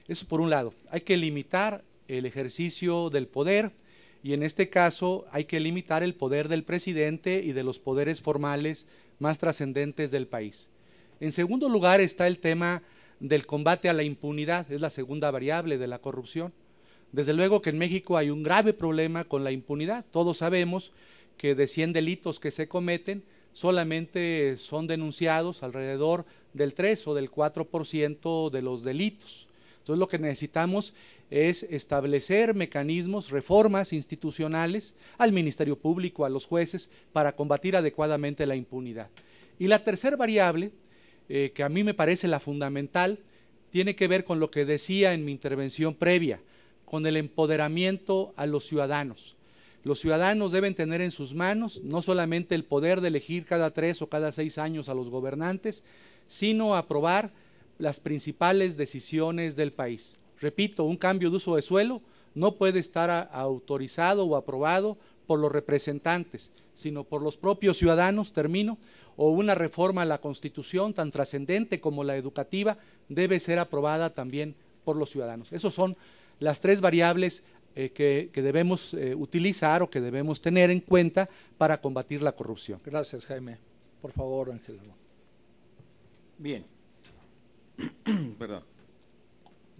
Eso por un lado. Hay que limitar el ejercicio del poder y en este caso hay que limitar el poder del presidente y de los poderes formales más trascendentes del país. En segundo lugar está el tema del combate a la impunidad, es la segunda variable de la corrupción. Desde luego que en México hay un grave problema con la impunidad. Todos sabemos que de 100 delitos que se cometen, solamente son denunciados alrededor del 3 o del 4% de los delitos. Entonces lo que necesitamos es establecer mecanismos, reformas institucionales al Ministerio Público, a los jueces, para combatir adecuadamente la impunidad. Y la tercera variable, que a mí me parece la fundamental, tiene que ver con lo que decía en mi intervención previa, con el empoderamiento a los ciudadanos. Los ciudadanos deben tener en sus manos no solamente el poder de elegir cada 3 o cada 6 años a los gobernantes, sino aprobar las principales decisiones del país. Repito, un cambio de uso de suelo no puede estar autorizado o aprobado por los representantes, sino por los propios ciudadanos, o una reforma a la Constitución tan trascendente como la educativa debe ser aprobada también por los ciudadanos. Esos son las 3 variables que debemos utilizar o que debemos tener en cuenta para combatir la corrupción. Gracias, Jaime. Por favor, Ángela. Bien. Perdón.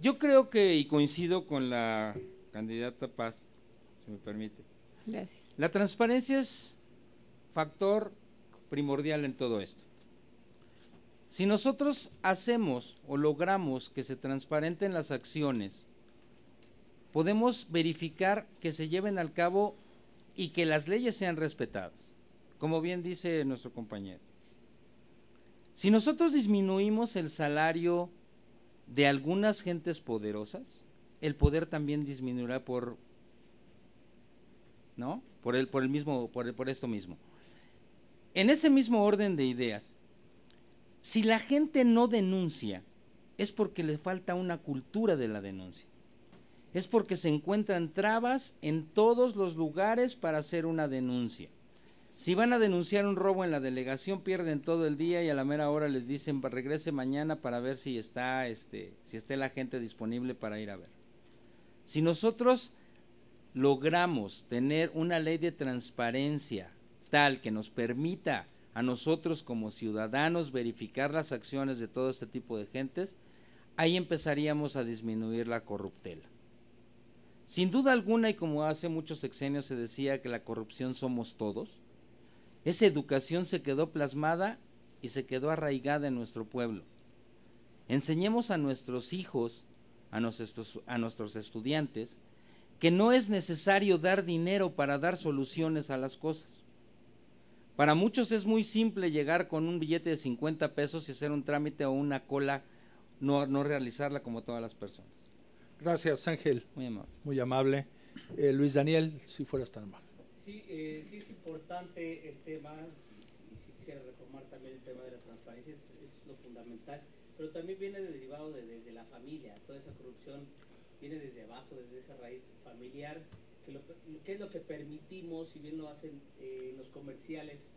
Yo creo que, y coincido con la candidata Paz, si me permite. Gracias. La transparencia es factor primordial en todo esto. Si nosotros hacemos o logramos que se transparenten las acciones, podemos verificar que se lleven al cabo y que las leyes sean respetadas, como bien dice nuestro compañero. Si nosotros disminuimos el salario de algunas gentes poderosas, el poder también disminuirá por esto mismo. En ese mismo orden de ideas, si la gente no denuncia, es porque le falta una cultura de la denuncia. Es porque se encuentran trabas en todos los lugares para hacer una denuncia. Si van a denunciar un robo en la delegación, pierden todo el día y a la mera hora les dicen regrese mañana para ver si está la gente disponible para ir a ver. Si nosotros logramos tener una ley de transparencia tal que nos permita a nosotros como ciudadanos verificar las acciones de todo este tipo de gentes, ahí empezaríamos a disminuir la corruptela. Sin duda alguna, y como hace muchos sexenios se decía que la corrupción somos todos, esa educación se quedó plasmada y se quedó arraigada en nuestro pueblo. Enseñemos a nuestros hijos, a nuestros estudiantes, que no es necesario dar dinero para dar soluciones a las cosas. Para muchos es muy simple llegar con un billete de 50 pesos y hacer un trámite o una cola, no realizarla como todas las personas. Gracias, Ángel. Muy amable. Muy amable. Luis Daniel, si fueras tan amable. Sí, sí es importante el tema, y si quisiera retomar también el tema de la transparencia, es lo fundamental, pero también viene derivado desde la familia. Toda esa corrupción viene desde abajo, desde esa raíz familiar, que es lo que permitimos, si bien lo hacen los comerciales,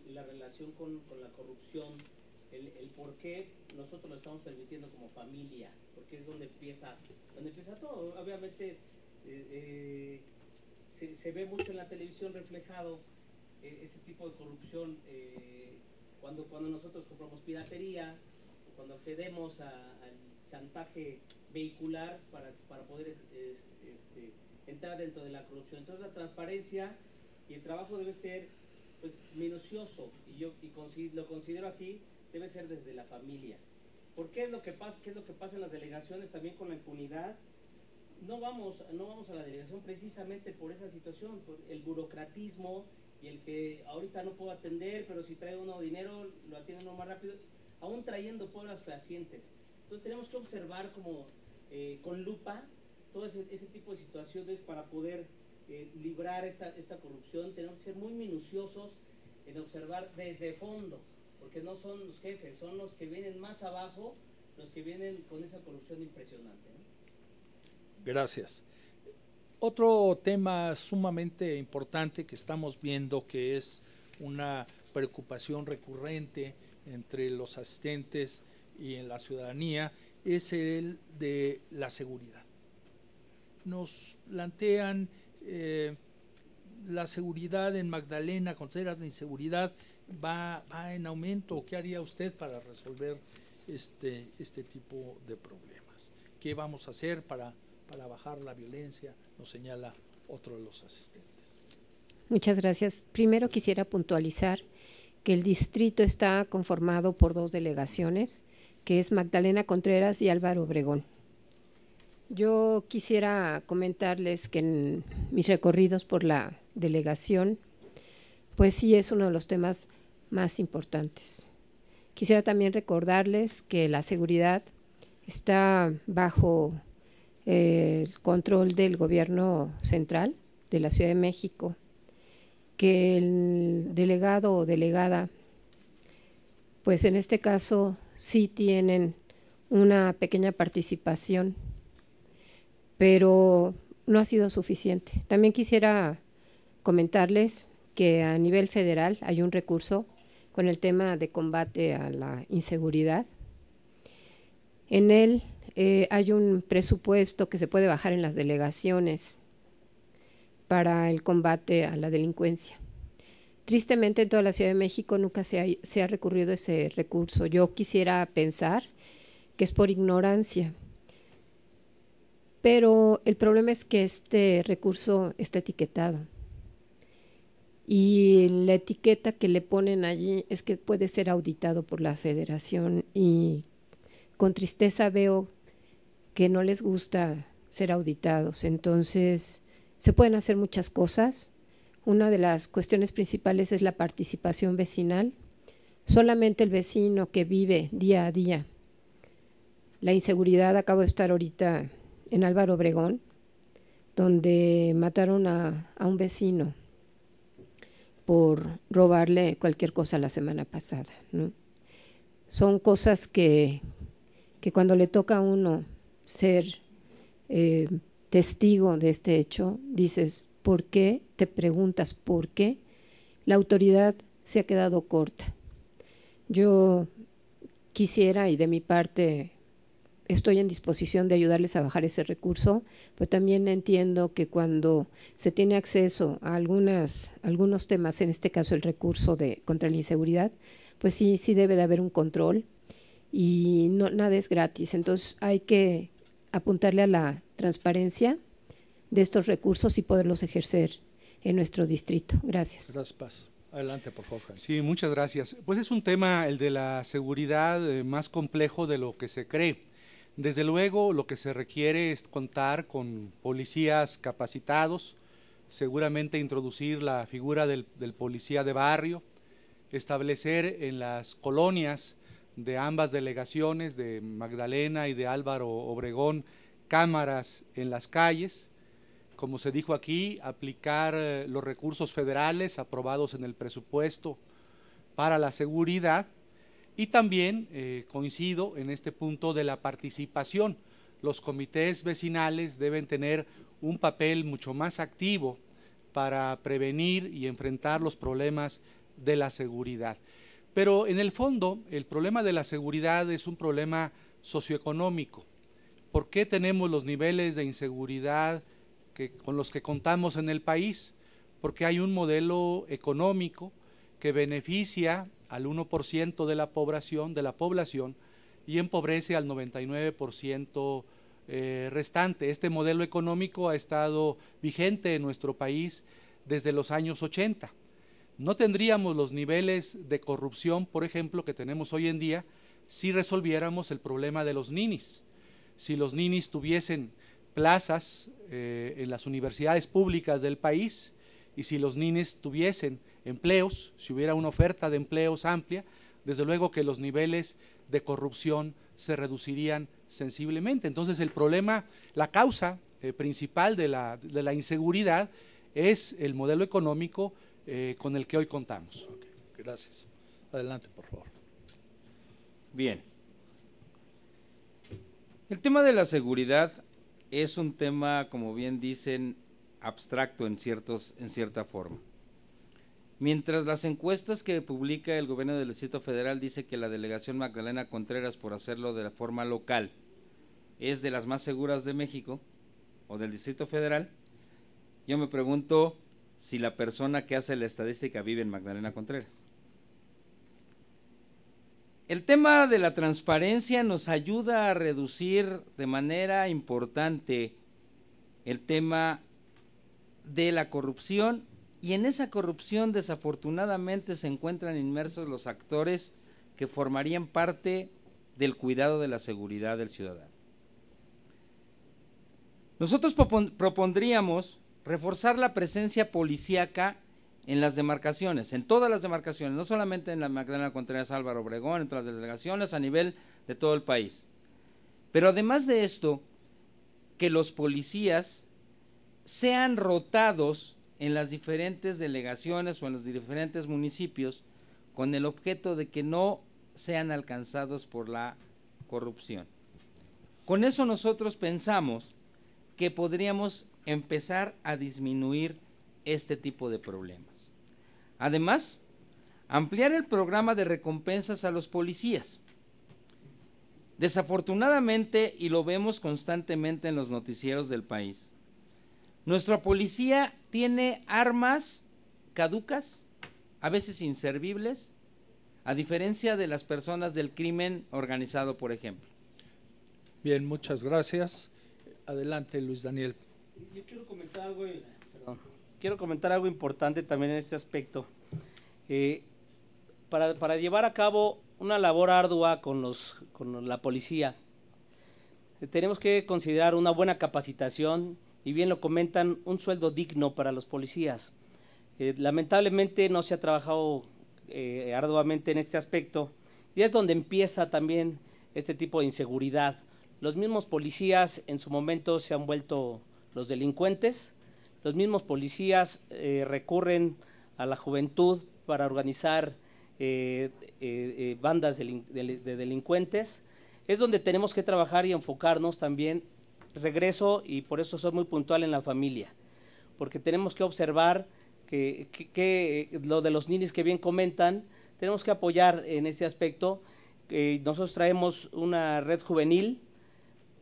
la relación con la corrupción, el por qué nosotros lo estamos permitiendo como familia, porque es donde empieza todo. Obviamente se ve mucho en la televisión reflejado ese tipo de corrupción cuando nosotros compramos piratería, cuando accedemos al chantaje vehicular para poder entrar dentro de la corrupción. Entonces la transparencia y el trabajo debe ser pues minucioso, y yo lo considero así, debe ser desde la familia. ¿Por qué es lo que pasa? ¿Qué es lo que pasa en las delegaciones también con la impunidad? No vamos a la delegación precisamente por esa situación, por el burocratismo y el que ahorita no puedo atender, pero si trae uno dinero lo atiende uno más rápido, aún trayendo pruebas fehacientes. Entonces tenemos que observar como con lupa todo ese tipo de situaciones para poder librar esta corrupción. Tenemos que ser muy minuciosos en observar desde fondo, porque no son los jefes, son los que vienen más abajo, los que vienen con esa corrupción impresionante, ¿no? Gracias. Otro tema sumamente importante que estamos viendo, que es una preocupación recurrente entre los asistentes y en la ciudadanía, es el de la seguridad. Nos plantean la seguridad en Magdalena Contreras, la inseguridad va en aumento. ¿Qué haría usted para resolver este tipo de problemas? ¿Qué vamos a hacer para bajar la violencia? Nos señala otro de los asistentes. Muchas gracias. Primero quisiera puntualizar que el distrito está conformado por 2 delegaciones, que es Magdalena Contreras y Álvaro Obregón. Yo quisiera comentarles que en mis recorridos por la delegación, pues sí es uno de los temas más importantes. Quisiera también recordarles que la seguridad está bajo el control del gobierno central de la Ciudad de México, que el delegado o delegada, pues en este caso sí tienen una pequeña participación, pero no ha sido suficiente. También quisiera comentarles que a nivel federal hay un recurso con el tema de combate a la inseguridad. En él hay un presupuesto que se puede bajar en las delegaciones para el combate a la delincuencia. Tristemente en toda la Ciudad de México nunca se ha recurrido a ese recurso. Yo quisiera pensar que es por ignorancia, pero el problema es que este recurso está etiquetado y la etiqueta que le ponen allí es que puede ser auditado por la Federación, y con tristeza veo que no les gusta ser auditados. Entonces se pueden hacer muchas cosas. Una de las cuestiones principales es la participación vecinal. Solamente el vecino que vive día a día la inseguridad. Acabo de estar ahorita en Álvaro Obregón, donde mataron a un vecino por robarle cualquier cosa la semana pasada, ¿no? Son cosas que cuando le toca a uno ser testigo de este hecho, dices, ¿por qué? Te preguntas, ¿por qué? La autoridad se ha quedado corta. Yo quisiera, y de mi parte estoy en disposición de ayudarles a bajar ese recurso, pero también entiendo que cuando se tiene acceso a algunos temas, en este caso el recurso contra la inseguridad, pues sí debe de haber un control, y nada es gratis. Entonces hay que apuntarle a la transparencia de estos recursos y poderlos ejercer en nuestro distrito. Gracias. Gracias, Paz. Adelante, por favor, Jaime. Sí, muchas gracias. Pues es un tema, el de la seguridad, más complejo de lo que se cree. Desde luego, lo que se requiere es contar con policías capacitados, seguramente introducir la figura del policía de barrio, establecer en las colonias de ambas delegaciones, de Magdalena y de Álvaro Obregón, cámaras en las calles, como se dijo aquí, aplicar los recursos federales aprobados en el presupuesto para la seguridad, y también coincido en este punto de la participación. Los comités vecinales deben tener un papel mucho más activo para prevenir y enfrentar los problemas de la seguridad. Pero en el fondo, el problema de la seguridad es un problema socioeconómico. ¿Por qué tenemos los niveles de inseguridad con los que contamos en el país? Porque hay un modelo económico que beneficia al 1% de la población y empobrece al 99% restante. Este modelo económico ha estado vigente en nuestro país desde los años 80. No tendríamos los niveles de corrupción, por ejemplo, que tenemos hoy en día si resolviéramos el problema de los ninis. Si los ninis tuviesen plazas en las universidades públicas del país y si los ninis tuviesen empleos, si hubiera una oferta de empleos amplia, desde luego que los niveles de corrupción se reducirían sensiblemente. Entonces el problema, la causa principal de la inseguridad es el modelo económico con el que hoy contamos. Okay, gracias. Adelante, por favor. Bien. El tema de la seguridad es un tema, como bien dicen, abstracto en cierta forma. Mientras las encuestas que publica el gobierno del Distrito Federal dice que la delegación Magdalena Contreras, por hacerlo de la forma local, es de las más seguras de México o del Distrito Federal, yo me pregunto si la persona que hace la estadística vive en Magdalena Contreras. El tema de la transparencia nos ayuda a reducir de manera importante el tema de la corrupción, y en esa corrupción desafortunadamente se encuentran inmersos los actores que formarían parte del cuidado de la seguridad del ciudadano. Nosotros propondríamos reforzar la presencia policíaca en las demarcaciones, en todas las demarcaciones, no solamente en la Magdalena Contreras, Álvaro Obregón, en todas las delegaciones a nivel de todo el país. Pero además de esto, que los policías sean rotados en las diferentes delegaciones o en los diferentes municipios con el objeto de que no sean alcanzados por la corrupción. Con eso nosotros pensamos que podríamos empezar a disminuir este tipo de problemas. Además, ampliar el programa de recompensas a los policías. Desafortunadamente, y lo vemos constantemente en los noticieros del país, nuestra policía tiene armas caducas, a veces inservibles, a diferencia de las personas del crimen organizado, por ejemplo. Bien, muchas gracias. Adelante, Luis Daniel. Yo quiero comentar algo importante también en este aspecto. Para llevar a cabo una labor ardua con la policía, tenemos que considerar una buena capacitación y bien lo comentan, un sueldo digno para los policías. Lamentablemente no se ha trabajado arduamente en este aspecto y es donde empieza también este tipo de inseguridad. Los mismos policías en su momento se han vuelto los delincuentes, los mismos policías recurren a la juventud para organizar bandas de delincuentes. Es donde tenemos que trabajar y enfocarnos también. Regreso y por eso soy muy puntual en la familia, porque tenemos que observar que lo de los ninis que bien comentan, tenemos que apoyar en ese aspecto. Nosotros traemos una red juvenil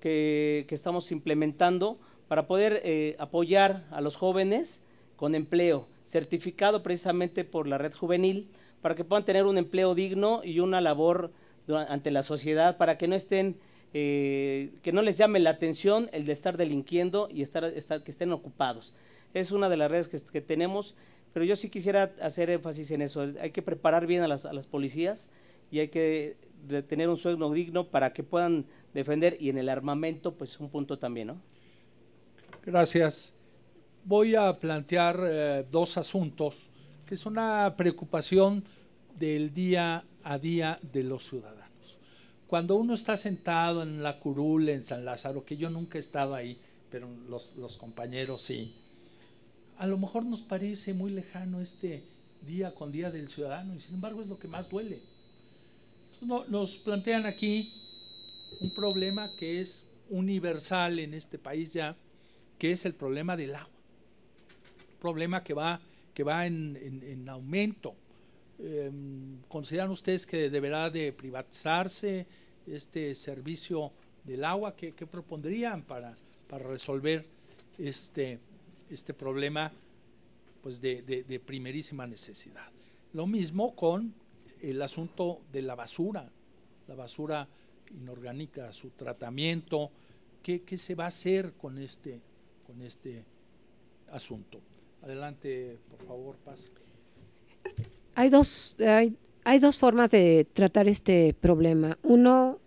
que estamos implementando para poder apoyar a los jóvenes con empleo, certificado precisamente por la red juvenil, para que puedan tener un empleo digno y una labor ante la sociedad, para que no estén que no les llame la atención el de estar delinquiendo y que estén ocupados. Es una de las redes que tenemos, pero yo sí quisiera hacer énfasis en eso. Hay que preparar bien a las policías y hay que tener un sueldo digno para que puedan defender, y en el armamento pues un punto también, ¿no? Gracias. Voy a plantear dos asuntos que es una preocupación del día a día de los ciudadanos. Cuando uno está sentado en la curul en San Lázaro, que yo nunca he estado ahí, pero los compañeros sí, a lo mejor nos parece muy lejano este día con día del ciudadano, y sin embargo es lo que más duele. Nos plantean aquí un problema que es universal en este país ya, que es el problema del agua. Problema que va en aumento. ¿Consideran ustedes que deberá de privatizarse este servicio del agua? ¿Qué propondrían para resolver este problema pues de primerísima necesidad? Lo mismo con el asunto de la basura inorgánica, su tratamiento. ¿Qué se va a hacer con este asunto? Adelante, por favor, Paz. Hay dos formas de tratar este problema. Uno,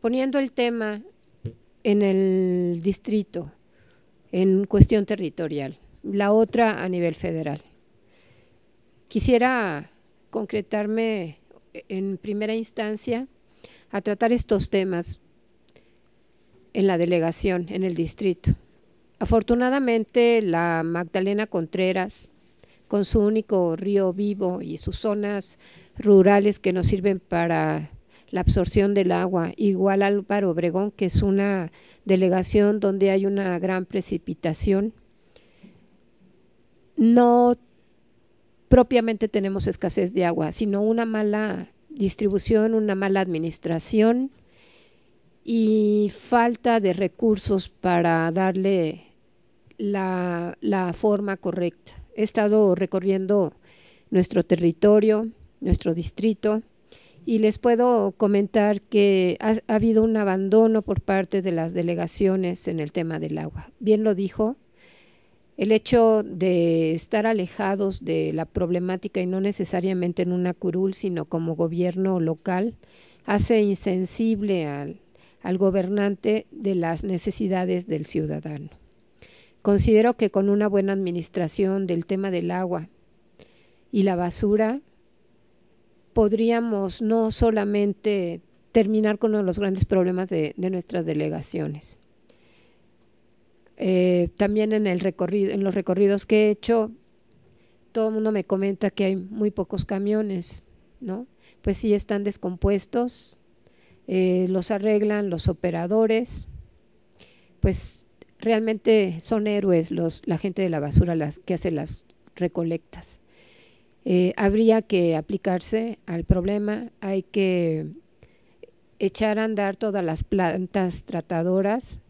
poniendo el tema en el distrito, en cuestión territorial. La otra a nivel federal. Quisiera concretarme en primera instancia a tratar estos temas en la delegación, en el distrito. Afortunadamente, la Magdalena Contreras, con su único río vivo y sus zonas rurales que nos sirven para la absorción del agua, igual Álvaro Obregón, que es una delegación donde hay una gran precipitación, no propiamente tenemos escasez de agua, sino una mala distribución, una mala administración y falta de recursos para darle la forma correcta. He estado recorriendo nuestro territorio, nuestro distrito, y les puedo comentar que ha habido un abandono por parte de las delegaciones en el tema del agua. Bien lo dijo, el hecho de estar alejados de la problemática y no necesariamente en una curul, sino como gobierno local, hace insensible al gobernante de las necesidades del ciudadano. Considero que con una buena administración del tema del agua y la basura, podríamos no solamente terminar con uno de los grandes problemas de nuestras delegaciones. También en los recorridos que he hecho, todo el mundo me comenta que hay muy pocos camiones, ¿no? Pues sí, están descompuestos, los arreglan los operadores, pues realmente son héroes la gente de la basura, las que hace las recolectas. Habría que aplicarse al problema, hay que echar a andar todas las plantas tratadoras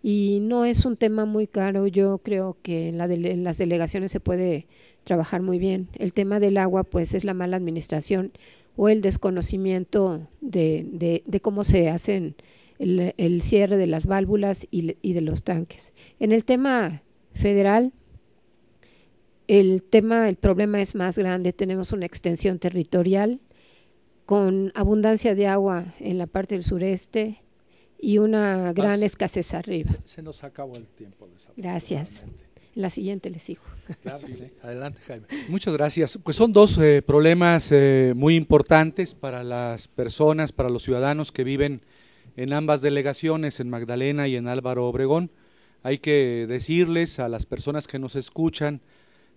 y no es un tema muy caro. Yo creo que en las delegaciones se puede trabajar muy bien. El tema del agua pues es la mala administración o el desconocimiento de cómo se hacen el cierre de las válvulas y de los tanques. En el tema federal, el problema es más grande. Tenemos una extensión territorial con abundancia de agua en la parte del sureste y una gran escasez arriba. Se nos acabó el tiempo. Gracias. La siguiente le sigo. Claro, sí. Adelante, Jaime. Muchas gracias. Pues son dos problemas muy importantes para las personas, para los ciudadanos que viven en ambas delegaciones, en Magdalena y en Álvaro Obregón. Hay que decirles a las personas que nos escuchan,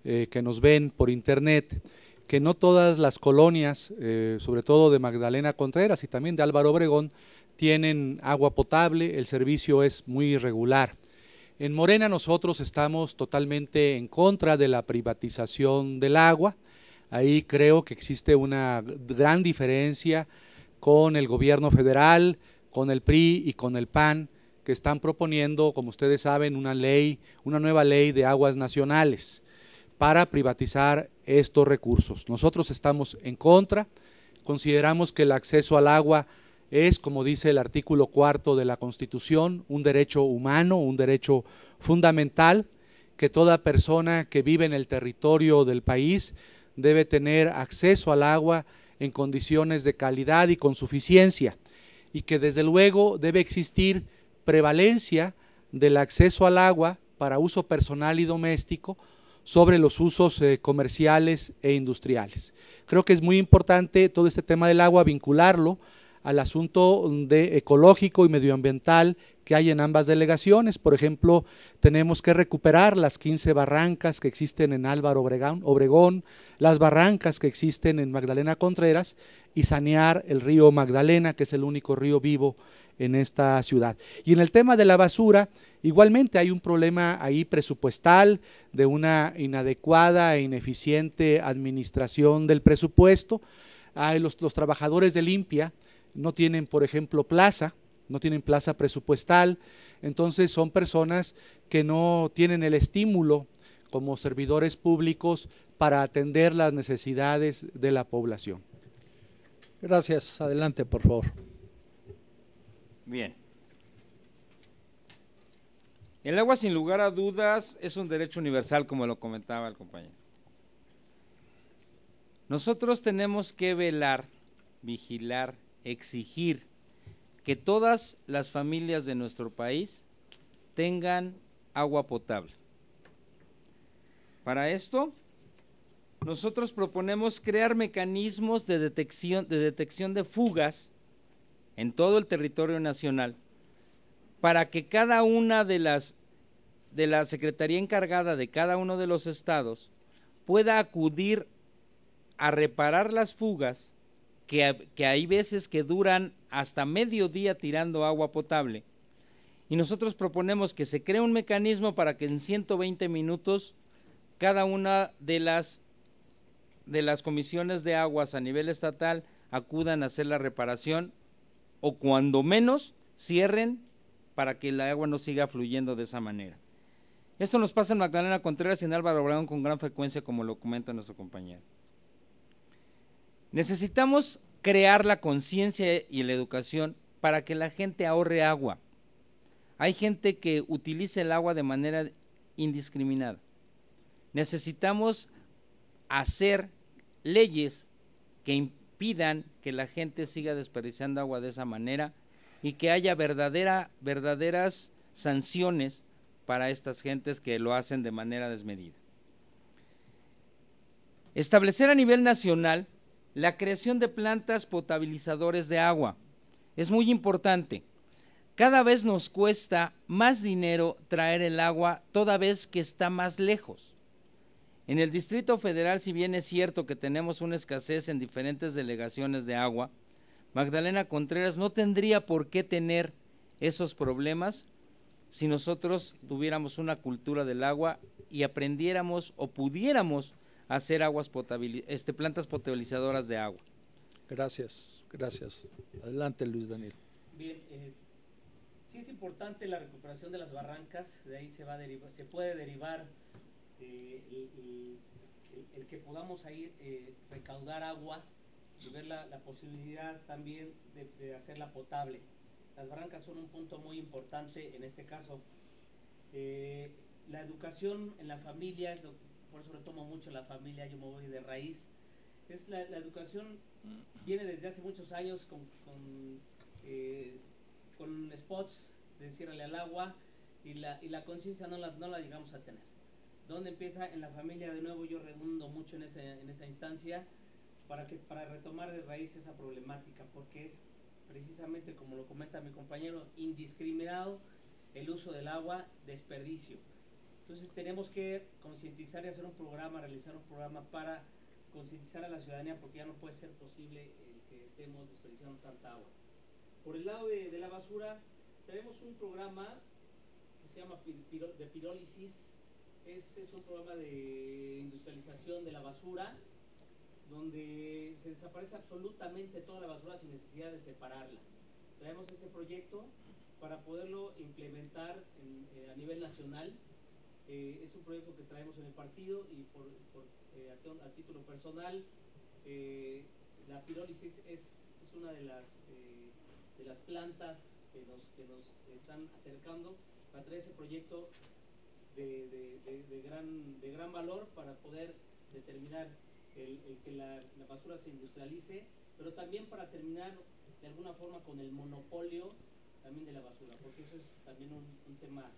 que nos ven por internet, que no todas las colonias, sobre todo de Magdalena Contreras y también de Álvaro Obregón, tienen agua potable. El servicio es muy irregular. En Morena nosotros estamos totalmente en contra de la privatización del agua. Ahí creo que existe una gran diferencia con el gobierno federal, con el PRI y con el PAN, que están proponiendo, como ustedes saben, una nueva ley de aguas nacionales para privatizar estos recursos. Nosotros estamos en contra, consideramos que el acceso al agua es, como dice el artículo 4 de la Constitución, un derecho humano, un derecho fundamental, que toda persona que vive en el territorio del país debe tener acceso al agua en condiciones de calidad y con suficiencia, y que desde luego debe existir prevalencia del acceso al agua para uso personal y doméstico sobre los usos comerciales e industriales. Creo que es muy importante todo este tema del agua vincularlo al asunto ecológico y medioambiental que hay en ambas delegaciones. Por ejemplo, tenemos que recuperar las 15 barrancas que existen en Álvaro Obregón, las barrancas que existen en Magdalena Contreras y sanear el río Magdalena, que es el único río vivo en esta ciudad. Y en el tema de la basura, igualmente hay un problema ahí presupuestal, de una inadecuada e ineficiente administración del presupuesto. Los trabajadores de limpia no tienen, por ejemplo, plaza, no tienen plaza presupuestal, entonces son personas que no tienen el estímulo como servidores públicos para atender las necesidades de la población. Gracias. Adelante, por favor. Bien. El agua, sin lugar a dudas, es un derecho universal, como lo comentaba el compañero. Nosotros tenemos que velar, vigilar, exigir que todas las familias de nuestro país tengan agua potable. Para esto, nosotros proponemos crear mecanismos de detección de fugas en todo el territorio nacional, para que cada una de la secretaría encargada de cada uno de los estados pueda acudir a reparar las fugas, que hay veces que duran hasta mediodía tirando agua potable, y nosotros proponemos que se cree un mecanismo para que en 120 minutos cada una de las comisiones de aguas a nivel estatal acudan a hacer la reparación, o cuando menos cierren para que el agua no siga fluyendo de esa manera. Esto nos pasa en Magdalena Contreras y en Álvaro Obregón con gran frecuencia, como lo comenta nuestro compañero. Necesitamos crear la conciencia y la educación para que la gente ahorre agua. Hay gente que utiliza el agua de manera indiscriminada. Necesitamos hacer leyes que impidan que la gente siga desperdiciando agua de esa manera y que haya verdaderas sanciones para estas gentes que lo hacen de manera desmedida. Establecer a nivel nacional la creación de plantas potabilizadores de agua. Es muy importante. Cada vez nos cuesta más dinero traer el agua, toda vez que está más lejos. En el Distrito Federal, si bien es cierto que tenemos una escasez en diferentes delegaciones de agua, Magdalena Contreras no tendría por qué tener esos problemas si nosotros tuviéramos una cultura del agua y aprendiéramos o pudiéramos hacer plantas potabilizadoras de agua. Gracias, gracias. Adelante, Luis Daniel. Bien, sí es importante la recuperación de las barrancas, de ahí se puede derivar el que podamos ahí recaudar agua y ver la posibilidad también de hacerla potable. Las barrancas son un punto muy importante en este caso. La educación en la familia, por eso retomo mucho la familia, yo me voy de raíz. La educación viene desde hace muchos años con spots de ciérrale al agua, y la conciencia no la llegamos a tener. ¿Dónde empieza? En la familia. De nuevo yo redundo mucho en esa instancia para retomar de raíz esa problemática, porque es precisamente, como lo comenta mi compañero, indiscriminado el uso del agua, desperdicio. Entonces tenemos que concientizar y hacer realizar un programa para concientizar a la ciudadanía, porque ya no puede ser posible que estemos desperdiciando tanta agua. Por el lado de la basura, tenemos un programa que se llama de pirólisis. Es un programa de industrialización de la basura, donde se desaparece absolutamente toda la basura sin necesidad de separarla. Traemos ese proyecto para poderlo implementar a nivel nacional. Es un proyecto que traemos en el partido, y a título personal, la pirólisis es una de las plantas que nos están acercando para traer ese proyecto de gran valor para poder determinar el que la basura se industrialice, pero también para terminar de alguna forma con el monopolio también de la basura, porque eso es también un tema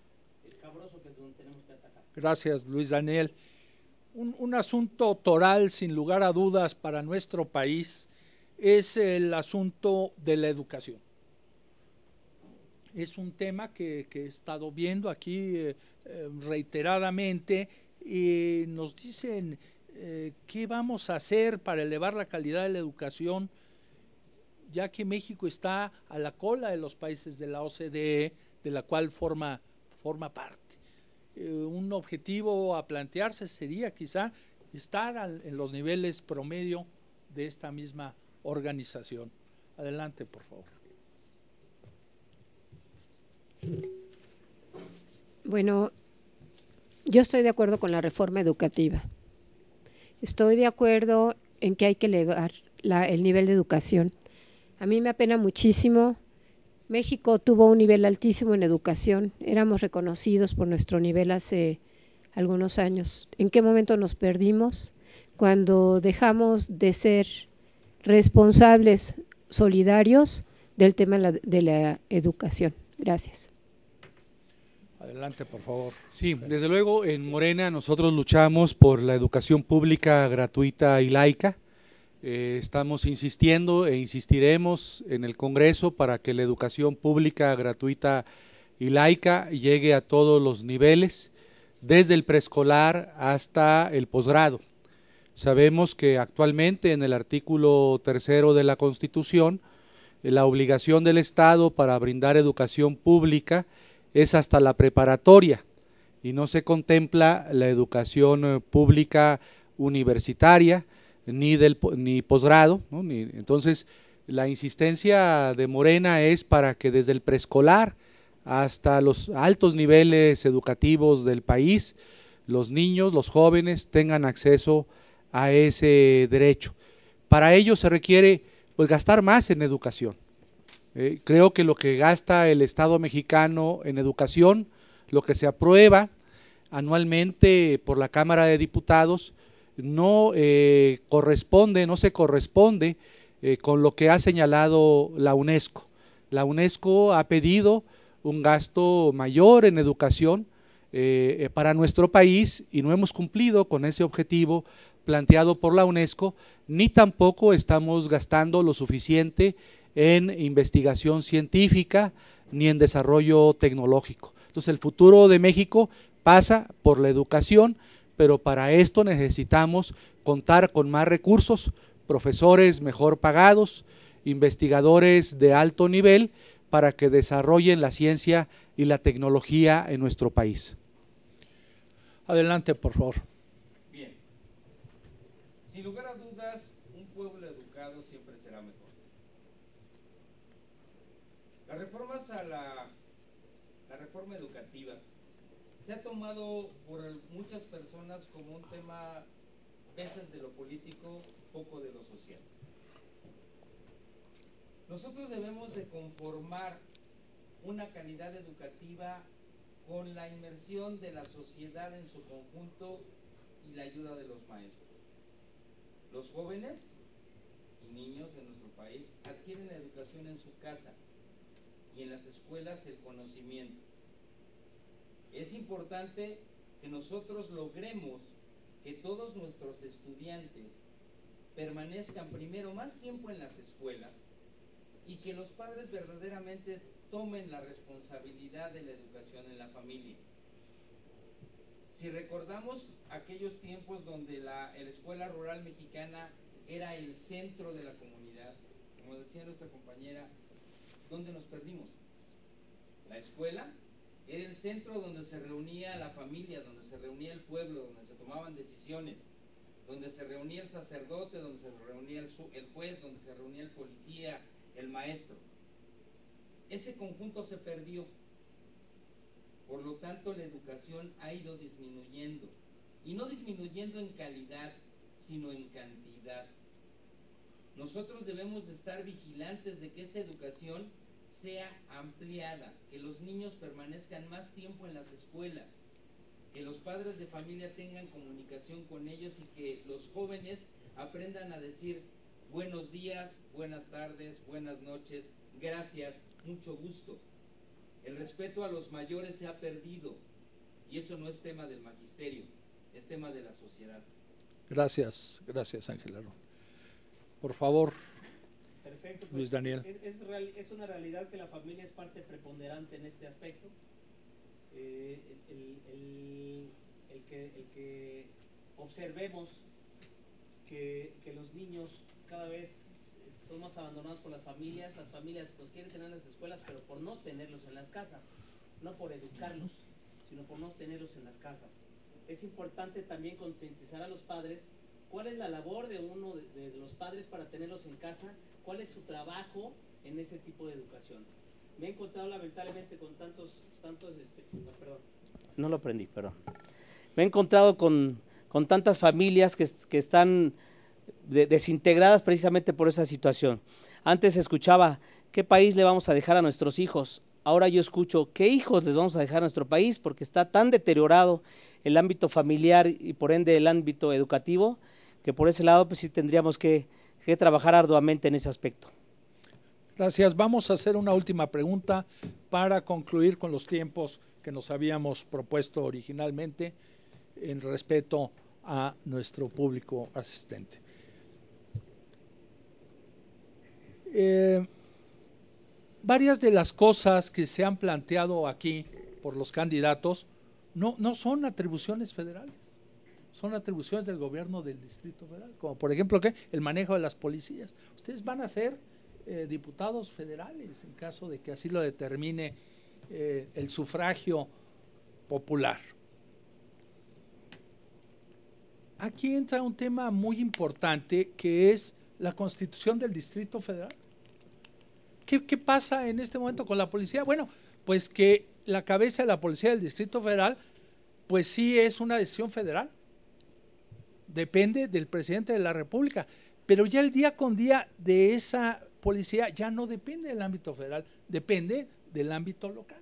escabroso que es donde tenemos que atacar. Gracias, Luis Daniel. Un asunto toral, sin lugar a dudas, para nuestro país es el asunto de la educación. Es un tema que he estado viendo aquí reiteradamente y nos dicen qué vamos a hacer para elevar la calidad de la educación, ya que México está a la cola de los países de la OCDE, de la cual forma parte. Un objetivo a plantearse sería quizá estar en los niveles promedio de esta misma organización. Adelante, por favor. Bueno, yo estoy de acuerdo con la reforma educativa. Estoy de acuerdo en que hay que elevar el nivel de educación. A mí me apena muchísimo. México tuvo un nivel altísimo en educación. Éramos reconocidos por nuestro nivel hace algunos años. ¿En qué momento nos perdimos? Cuando dejamos de ser responsables solidarios del tema de la educación. Gracias. Adelante, por favor. Sí, desde luego en Morena nosotros luchamos por la educación pública gratuita y laica. Estamos insistiendo e insistiremos en el Congreso para que la educación pública gratuita y laica llegue a todos los niveles, desde el preescolar hasta el posgrado. Sabemos que actualmente en el artículo 3 de la Constitución, la obligación del Estado para brindar educación pública es hasta la preparatoria y no se contempla la educación pública universitaria ni posgrado, ¿no? Entonces la insistencia de Morena es para que desde el preescolar hasta los altos niveles educativos del país, los niños, los jóvenes tengan acceso a ese derecho. Para ello se requiere pues gastar más en educación. Creo que lo que gasta el Estado mexicano en educación, lo que se aprueba anualmente por la Cámara de Diputados, no se corresponde con lo que ha señalado la UNESCO. La UNESCO ha pedido un gasto mayor en educación para nuestro país y no hemos cumplido con ese objetivo planteado por la UNESCO, ni tampoco estamos gastando lo suficiente en investigación científica ni en desarrollo tecnológico. Entonces el futuro de México pasa por la educación, pero para esto necesitamos contar con más recursos, profesores mejor pagados, investigadores de alto nivel para que desarrollen la ciencia y la tecnología en nuestro país. Adelante, por favor. Bien, sin lugar a dudas, un pueblo educado siempre será mejor. Las reformas a la reforma educativa se ha tomado por muchas personas como un tema, veces de lo político, poco de lo social. Nosotros debemos de conformar una calidad educativa con la inmersión de la sociedad en su conjunto y la ayuda de los maestros. Los jóvenes y niños de nuestro país adquieren la educación en su casa y en las escuelas el conocimiento. Es importante que nosotros logremos que todos nuestros estudiantes permanezcan primero más tiempo en las escuelas y que los padres verdaderamente tomen la responsabilidad de la educación en la familia. Si recordamos aquellos tiempos donde la escuela rural mexicana era el centro de la comunidad, como decía nuestra compañera, ¿dónde nos perdimos? La escuela era el centro donde se reunía la familia, donde se reunía el pueblo, donde se tomaban decisiones, donde se reunía el sacerdote, donde se reunía el juez, donde se reunía el policía, el maestro. Ese conjunto se perdió. Por lo tanto, la educación ha ido disminuyendo. Y no disminuyendo en calidad, sino en cantidad. Nosotros debemos de estar vigilantes de que esta educación sea ampliada, que los niños permanezcan más tiempo en las escuelas, que los padres de familia tengan comunicación con ellos y que los jóvenes aprendan a decir buenos días, buenas tardes, buenas noches, gracias, mucho gusto. El respeto a los mayores se ha perdido y eso no es tema del magisterio, es tema de la sociedad. Gracias, gracias Ángel Aarón. Por favor, Perfecto, pues, Luis Daniel. Es una realidad que la familia es parte preponderante en este aspecto. El que observemos que los niños cada vez son más abandonados por las familias los quieren tener en las escuelas, pero por no tenerlos en las casas, no por educarlos, sino por no tenerlos en las casas. Es importante también concientizar a los padres cuál es la labor de uno de los padres para tenerlos en casa, cuál es su trabajo en ese tipo de educación. Me he encontrado lamentablemente con perdón. No lo aprendí, perdón. Me he encontrado con tantas familias que están desintegradas precisamente por esa situación. Antes escuchaba, ¿qué país le vamos a dejar a nuestros hijos? Ahora yo escucho, ¿qué hijos les vamos a dejar a nuestro país? Porque está tan deteriorado el ámbito familiar y por ende el ámbito educativo, que por ese lado pues sí tendríamos que trabajar arduamente en ese aspecto. Gracias. Vamos a hacer una última pregunta para concluir con los tiempos que nos habíamos propuesto originalmente en respeto a nuestro público asistente. Varias de las cosas que se han planteado aquí por los candidatos no son atribuciones federales, son atribuciones del gobierno del Distrito Federal, como por ejemplo el manejo de las policías. Ustedes van a ser diputados federales en caso de que así lo determine el sufragio popular. Aquí entra un tema muy importante que es la Constitución del Distrito Federal. ¿Qué pasa en este momento con la policía? Bueno, pues que la cabeza de la policía del Distrito Federal, pues sí es una decisión federal. Depende del presidente de la República, pero ya el día con día de esa policía ya no depende del ámbito federal, depende del ámbito local.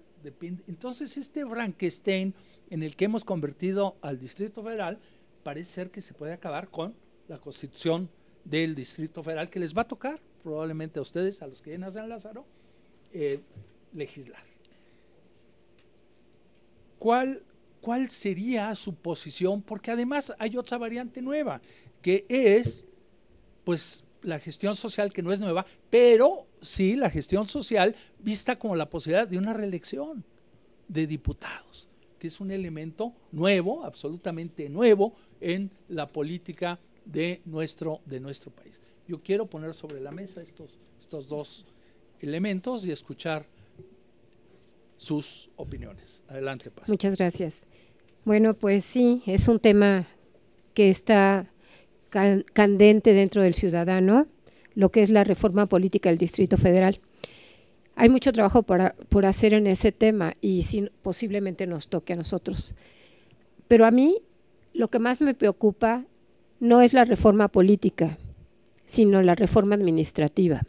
Entonces este Frankenstein en el que hemos convertido al Distrito Federal parece ser que se puede acabar con la Constitución del Distrito Federal, que les va a tocar probablemente a ustedes, a los que vienen a San Lázaro, legislar. ¿Cuál sería su posición? Porque además hay otra variante nueva, que es pues la gestión social, que no es nueva, pero sí la gestión social vista como la posibilidad de una reelección de diputados, que es un elemento nuevo, absolutamente nuevo en la política de nuestro país. Yo quiero poner sobre la mesa estos dos elementos y escuchar sus opiniones. Adelante, Paz. Muchas gracias. Bueno, pues sí, es un tema que está candente dentro del ciudadano, lo que es la reforma política del Distrito Federal. Hay mucho trabajo por hacer en ese tema y posiblemente nos toque a nosotros. Pero a mí lo que más me preocupa no es la reforma política, sino la reforma administrativa.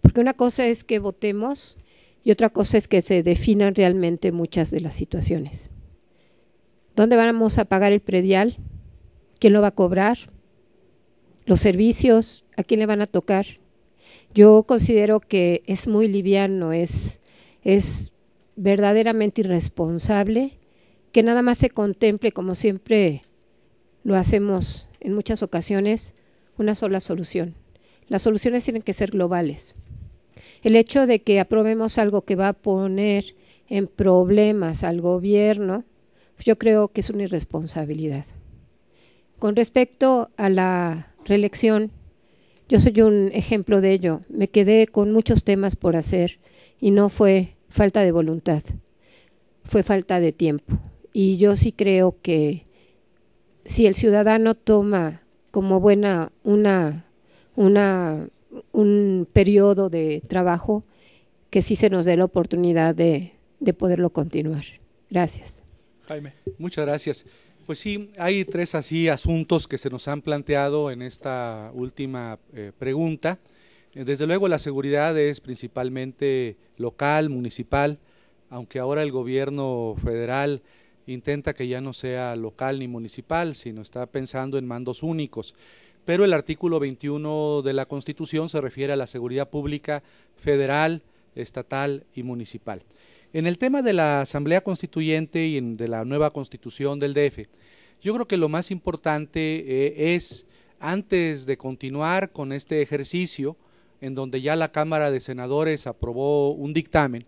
Porque una cosa es que votemos y otra cosa es que se definan realmente muchas de las situaciones. ¿Dónde vamos a pagar el predial? ¿Quién lo va a cobrar? ¿Los servicios? ¿A quién le van a tocar? Yo considero que es muy liviano, es verdaderamente irresponsable que nada más se contemple, como siempre lo hacemos en muchas ocasiones, una sola solución. Las soluciones tienen que ser globales. El hecho de que aprobemos algo que va a poner en problemas al gobierno, pues yo creo que es una irresponsabilidad. Con respecto a la reelección, yo soy un ejemplo de ello. Me quedé con muchos temas por hacer y no fue falta de voluntad, fue falta de tiempo. Y yo sí creo que si el ciudadano toma como buena un periodo de trabajo, que sí se nos dé la oportunidad de poderlo continuar. Gracias. Jaime. Muchas gracias. Pues sí, hay tres así asuntos que se nos han planteado en esta última pregunta. Desde luego la seguridad es principalmente local, municipal, aunque ahora el gobierno federal intenta que ya no sea local ni municipal, sino está pensando en mandos únicos. Pero el artículo 21 de la Constitución se refiere a la seguridad pública federal, estatal y municipal. En el tema de la Asamblea Constituyente y de la nueva Constitución del DF, yo creo que lo más importante es, antes de continuar con este ejercicio, en donde ya la Cámara de Senadores aprobó un dictamen,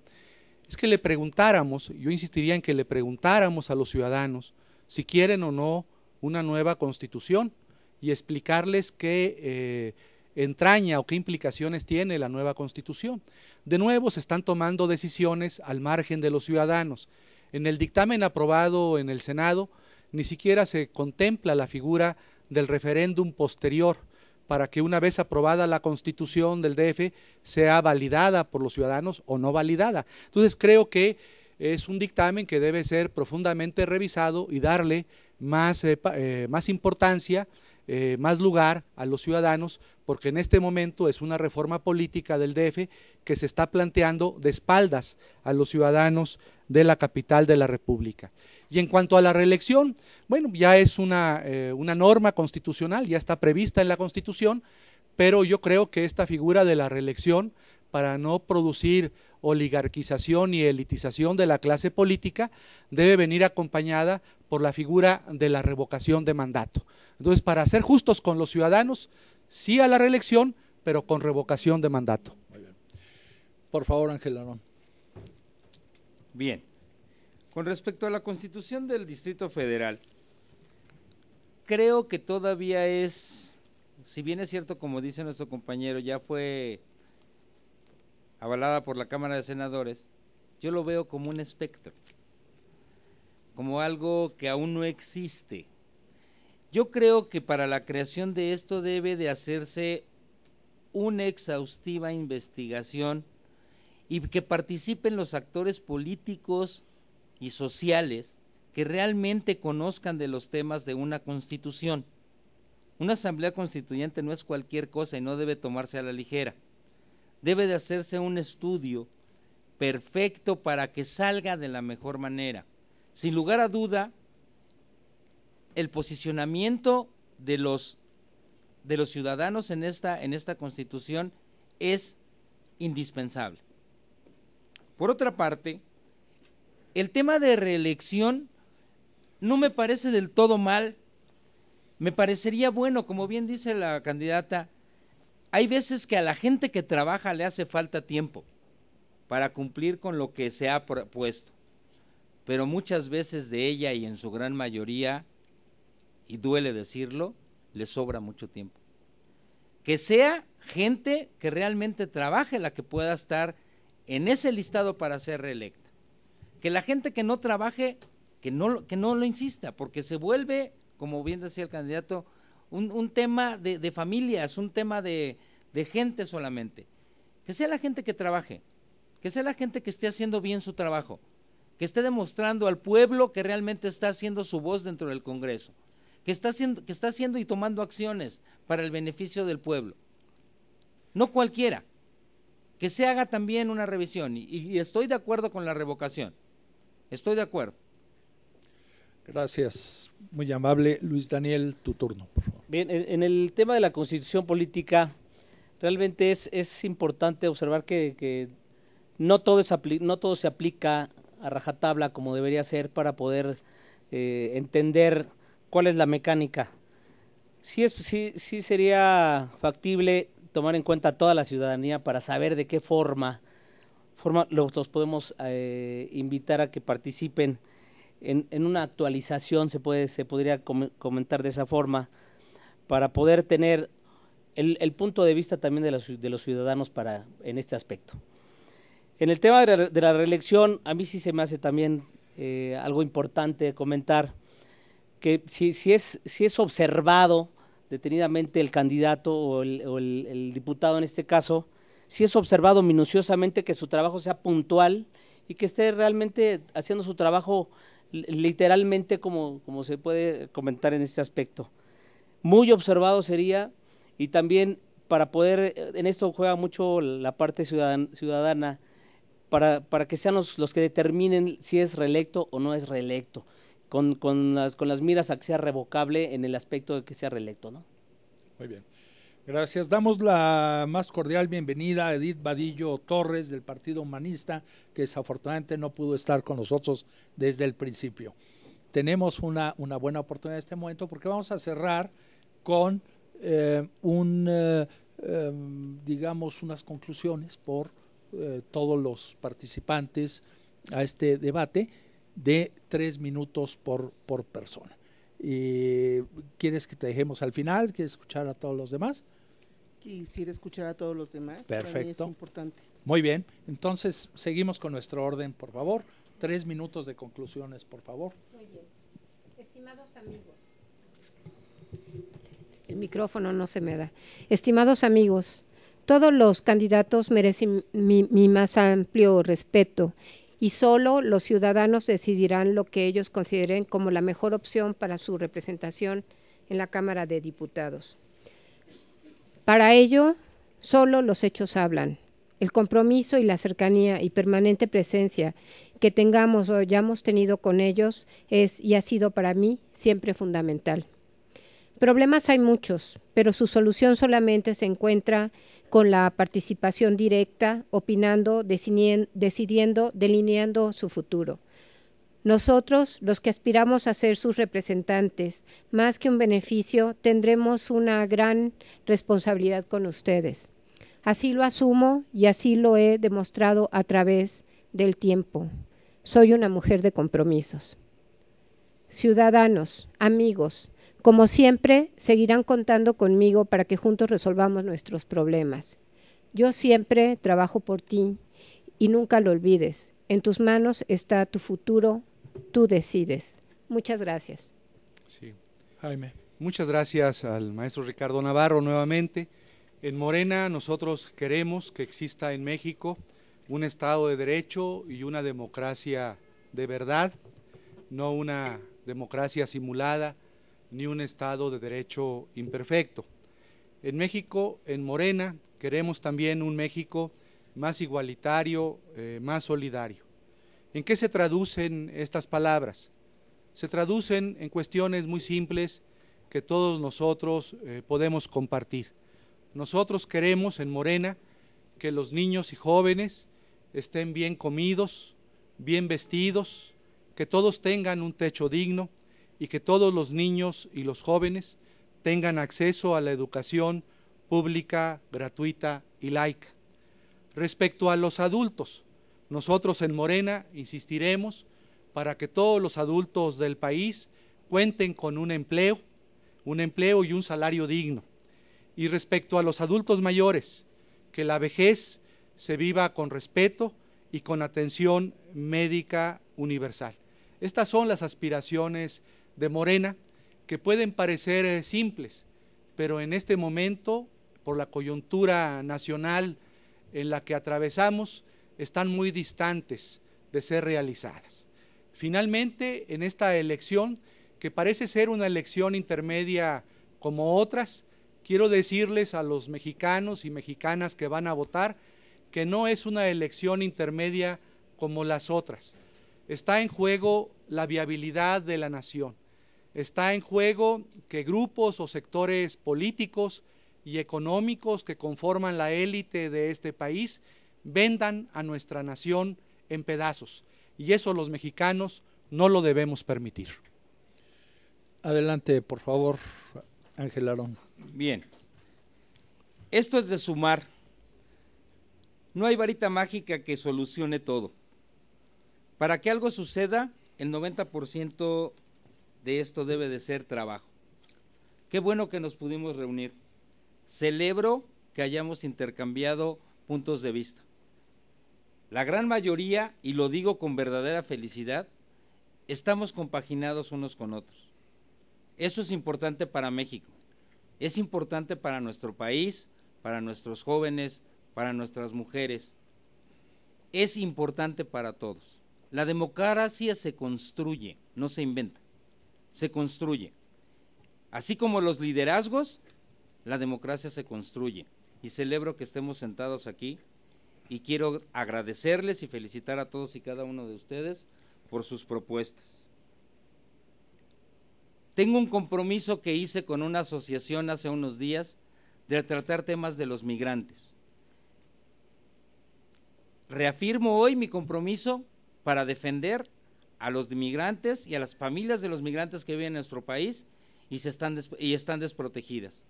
es que le preguntáramos, yo insistiría en que le preguntáramos a los ciudadanos si quieren o no una nueva Constitución y explicarles qué entraña o qué implicaciones tiene la nueva Constitución. De nuevo se están tomando decisiones al margen de los ciudadanos. En el dictamen aprobado en el Senado ni siquiera se contempla la figura del referéndum posterior para que una vez aprobada la Constitución del DF sea validada por los ciudadanos o no validada. Entonces creo que es un dictamen que debe ser profundamente revisado y darle más importancia, más lugar a los ciudadanos, porque en este momento es una reforma política del DF que se está planteando de espaldas a los ciudadanos de la capital de la República. Y en cuanto a la reelección, bueno, ya es una norma constitucional, ya está prevista en la Constitución, pero yo creo que esta figura de la reelección, para no producir oligarquización y elitización de la clase política, debe venir acompañada por la figura de la revocación de mandato. Entonces, para ser justos con los ciudadanos, sí a la reelección, pero con revocación de mandato. Muy bien. Por favor, Ángel Arón. Bien. Con respecto a la Constitución del Distrito Federal, creo que todavía es, si bien es cierto, como dice nuestro compañero, ya fue avalada por la Cámara de Senadores, yo lo veo como un espectro, como algo que aún no existe. Yo creo que para la creación de esto debe de hacerse una exhaustiva investigación y que participen los actores políticos y sociales que realmente conozcan de los temas de una constitución. Una asamblea constituyente no es cualquier cosa y no debe tomarse a la ligera. Debe de hacerse un estudio perfecto para que salga de la mejor manera. Sin lugar a duda, el posicionamiento de los ciudadanos en esta Constitución es indispensable. Por otra parte, el tema de reelección no me parece del todo mal, me parecería bueno, como bien dice la candidata, hay veces que a la gente que trabaja le hace falta tiempo para cumplir con lo que se ha propuesto, pero muchas veces de ella y en su gran mayoría, y duele decirlo, le sobra mucho tiempo. Que sea gente que realmente trabaje la que pueda estar en ese listado para ser reelecta. Que la gente que no trabaje, que no lo insista, porque se vuelve, como bien decía el candidato, un tema de familias, un tema de gente solamente. Que sea la gente que trabaje, que sea la gente que esté haciendo bien su trabajo, que esté demostrando al pueblo que realmente está haciendo su voz dentro del Congreso, que está haciendo y tomando acciones para el beneficio del pueblo. No cualquiera. Que se haga también una revisión y estoy de acuerdo con la revocación. Estoy de acuerdo. Gracias, muy amable. Luis Daniel, tu turno, por favor. Bien, en el tema de la constitución política, realmente es importante observar que no todo se aplica a rajatabla como debería ser para poder entender cuál es la mecánica. Sí sería factible tomar en cuenta a toda la ciudadanía para saber de qué forma los podemos invitar a que participen en una actualización, se podría comentar de esa forma, para poder tener el punto de vista también de los ciudadanos en este aspecto. En el tema de la reelección, a mí sí se me hace también algo importante comentar, que si es observado detenidamente el candidato o el diputado en este caso, si es observado minuciosamente que su trabajo sea puntual y que esté realmente haciendo su trabajo literalmente como se puede comentar en este aspecto. Muy observado sería, y también para poder, en esto juega mucho la parte ciudadana, para que sean los que determinen si es reelecto o no es reelecto. con las miras a que sea revocable en el aspecto de que sea reelecto, ¿no? Muy bien. Gracias. Damos la más cordial bienvenida a Edith Vadillo Torres del Partido Humanista, que desafortunadamente no pudo estar con nosotros desde el principio. Tenemos una buena oportunidad en este momento porque vamos a cerrar con digamos, unas conclusiones por todos los participantes a este debate de 3 minutos por persona. ¿Quieres que te dejemos al final? ¿Quieres escuchar a todos los demás? Quisiera escuchar a todos los demás. Para mí Perfecto. es importante. Muy bien. Entonces, seguimos con nuestro orden, por favor. 3 minutos de conclusiones, por favor. Muy bien. Estimados amigos. El micrófono no se me da. Estimados amigos, todos los candidatos merecen mi más amplio respeto y solo los ciudadanos decidirán lo que ellos consideren como la mejor opción para su representación en la Cámara de Diputados. Para ello, solo los hechos hablan. El compromiso y la cercanía y permanente presencia que tengamos o hayamos tenido con ellos es y ha sido para mí siempre fundamental. Problemas hay muchos, pero su solución solamente se encuentra con la participación directa, opinando, decidiendo, delineando su futuro. Nosotros, los que aspiramos a ser sus representantes, más que un beneficio, tendremos una gran responsabilidad con ustedes. Así lo asumo y así lo he demostrado a través del tiempo. Soy una mujer de compromisos. Ciudadanos, amigos, como siempre, seguirán contando conmigo para que juntos resolvamos nuestros problemas. Yo siempre trabajo por ti y nunca lo olvides. En tus manos está tu futuro, tú decides. Muchas gracias. Sí. Jaime. Muchas gracias al maestro Ricardo Navarro nuevamente. En Morena nosotros queremos que exista en México un Estado de Derecho y una democracia de verdad, no una democracia simulada, ni un Estado de Derecho imperfecto. En México, en Morena, queremos también un México más igualitario, más solidario. ¿En qué se traducen estas palabras? Se traducen en cuestiones muy simples que todos nosotros podemos compartir. Nosotros queremos en Morena que los niños y jóvenes estén bien comidos, bien vestidos, que todos tengan un techo digno y que todos los niños y los jóvenes tengan acceso a la educación pública, gratuita y laica. Respecto a los adultos, nosotros en Morena insistiremos para que todos los adultos del país cuenten con un empleo y un salario digno. Y respecto a los adultos mayores, que la vejez se viva con respeto y con atención médica universal. Estas son las aspiraciones de Morena, que pueden parecer simples, pero en este momento, por la coyuntura nacional en la que atravesamos, están muy distantes de ser realizadas. Finalmente, en esta elección, que parece ser una elección intermedia como otras, quiero decirles a los mexicanos y mexicanas que van a votar que no es una elección intermedia como las otras. Está en juego la viabilidad de la nación. Está en juego que grupos o sectores políticos y económicos que conforman la élite de este país vendan a nuestra nación en pedazos. Y eso los mexicanos no lo debemos permitir. Adelante, por favor, Ángel Aarón. Bien, esto es de sumar. No hay varita mágica que solucione todo. Para que algo suceda, el 90% de esto debe de ser trabajo. Qué bueno que nos pudimos reunir. Celebro que hayamos intercambiado puntos de vista. La gran mayoría, y lo digo con verdadera felicidad, estamos compaginados unos con otros. Eso es importante para México. Es importante para nuestro país, para nuestros jóvenes, para nuestras mujeres. Es importante para todos. La democracia se construye, no se inventa. Se construye. Así como los liderazgos, la democracia se construye. Y celebro que estemos sentados aquí y quiero agradecerles y felicitar a todos y cada uno de ustedes por sus propuestas. Tengo un compromiso que hice con una asociación hace unos días de tratar temas de los migrantes. Reafirmo hoy mi compromiso para defender a los migrantes y a las familias de los migrantes que viven en nuestro país y están desprotegidas.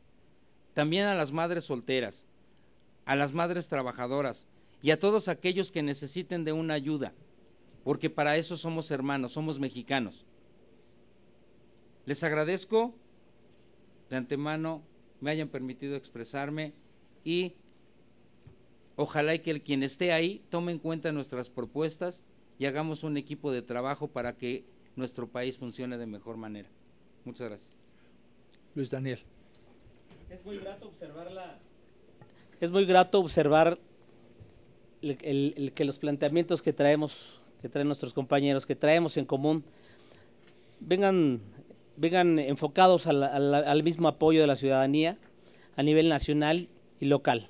También a las madres solteras, a las madres trabajadoras y a todos aquellos que necesiten de una ayuda, porque para eso somos hermanos, somos mexicanos. Les agradezco de antemano me hayan permitido expresarme y ojalá y que quien esté ahí tome en cuenta nuestras propuestas y hagamos un equipo de trabajo para que nuestro país funcione de mejor manera. Muchas gracias. Luis Daniel. Es muy grato observar que los planteamientos que traen nuestros compañeros, que traemos en común, vengan enfocados al mismo apoyo de la ciudadanía a nivel nacional y local.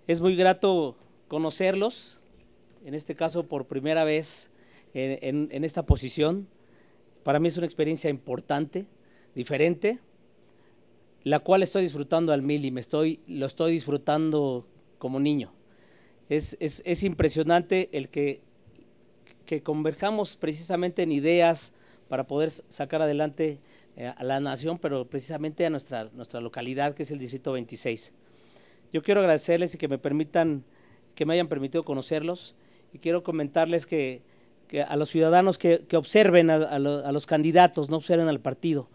Es muy grato conocerlos, en este caso por primera vez en esta posición. Para mí es una experiencia importante, diferente, la cual estoy disfrutando al mil y lo estoy disfrutando como niño. Es impresionante el que converjamos precisamente en ideas para poder sacar adelante a la nación, pero precisamente a nuestra localidad, que es el Distrito 26. Yo quiero agradecerles y que me hayan permitido conocerlos, y quiero comentarles que a los ciudadanos que observen a los candidatos, no observen al partido,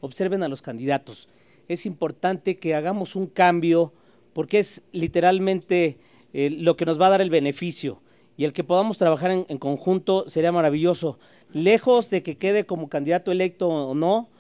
observen a los candidatos. Es importante que hagamos un cambio, porque es literalmente lo que nos va a dar el beneficio, y el que podamos trabajar en conjunto sería maravilloso. Lejos de que quede como candidato electo o no,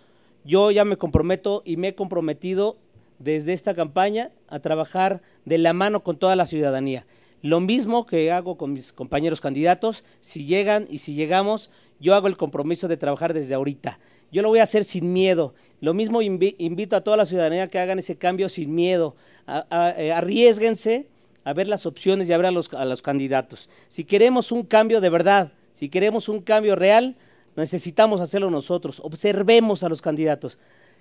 yo ya me comprometo y me he comprometido desde esta campaña a trabajar de la mano con toda la ciudadanía. Lo mismo que hago con mis compañeros candidatos, si llegan y si llegamos, yo hago el compromiso de trabajar desde ahorita. Yo lo voy a hacer sin miedo. Lo mismo invito a toda la ciudadanía que hagan ese cambio sin miedo. Arriésguense a ver las opciones y a ver a los candidatos. Si queremos un cambio de verdad, si queremos un cambio real, necesitamos hacerlo nosotros. Observemos a los candidatos.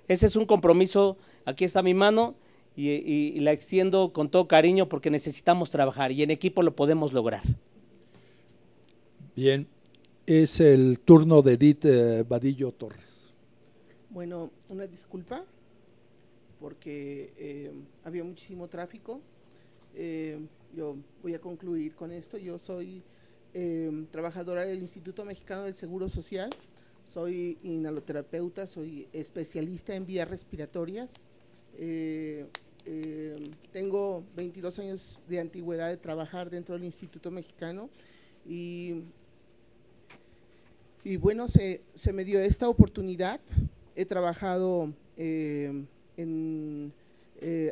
Ese es un compromiso. Aquí está mi mano y la extiendo con todo cariño, porque necesitamos trabajar y en equipo lo podemos lograr. Bien, es el turno de Edith Vadillo Torres. Bueno, una disculpa porque había muchísimo tráfico. Yo voy a concluir con esto. Yo soy trabajadora del Instituto Mexicano del Seguro Social, soy inhaloterapeuta, soy especialista en vías respiratorias. Tengo 22 años de antigüedad de trabajar dentro del Instituto Mexicano y bueno, se me dio esta oportunidad. He trabajado en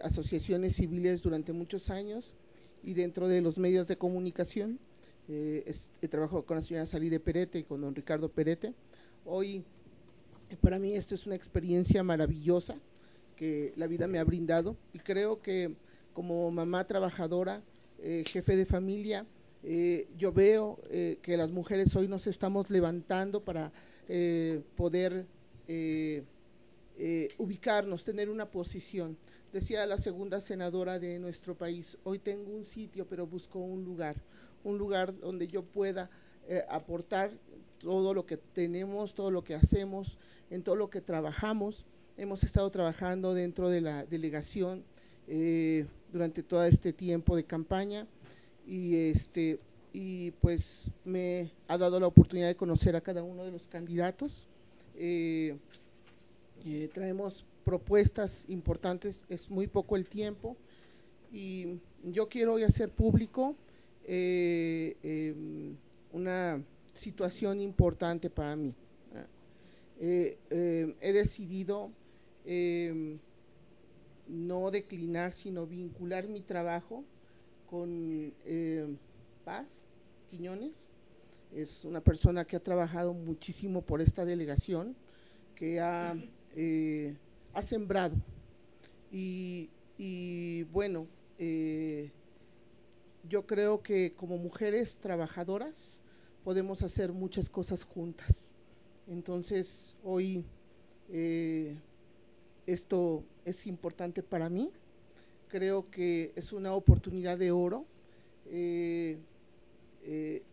asociaciones civiles durante muchos años y dentro de los medios de comunicación. He trabajado con la señora Salide Perete y con don Ricardo Perete. Hoy, para mí, esto es una experiencia maravillosa que la vida me ha brindado, y creo que como mamá trabajadora, jefe de familia, yo veo que las mujeres hoy nos estamos levantando para poder ubicarnos, tener una posición. Decía la segunda senadora de nuestro país, hoy tengo un sitio, pero busco un lugar donde yo pueda aportar todo lo que tenemos, todo lo que hacemos, en todo lo que trabajamos. Hemos estado trabajando dentro de la delegación durante todo este tiempo de campaña y pues me ha dado la oportunidad de conocer a cada uno de los candidatos. Traemos propuestas importantes, es muy poco el tiempo y yo quiero hoy hacer público una situación importante para mí. He decidido no declinar, sino vincular mi trabajo con Paz Quiñones. Es una persona que ha trabajado muchísimo por esta delegación, que ha sembrado y bueno, yo creo que como mujeres trabajadoras podemos hacer muchas cosas juntas. Entonces hoy Esto es importante para mí, creo que es una oportunidad de oro.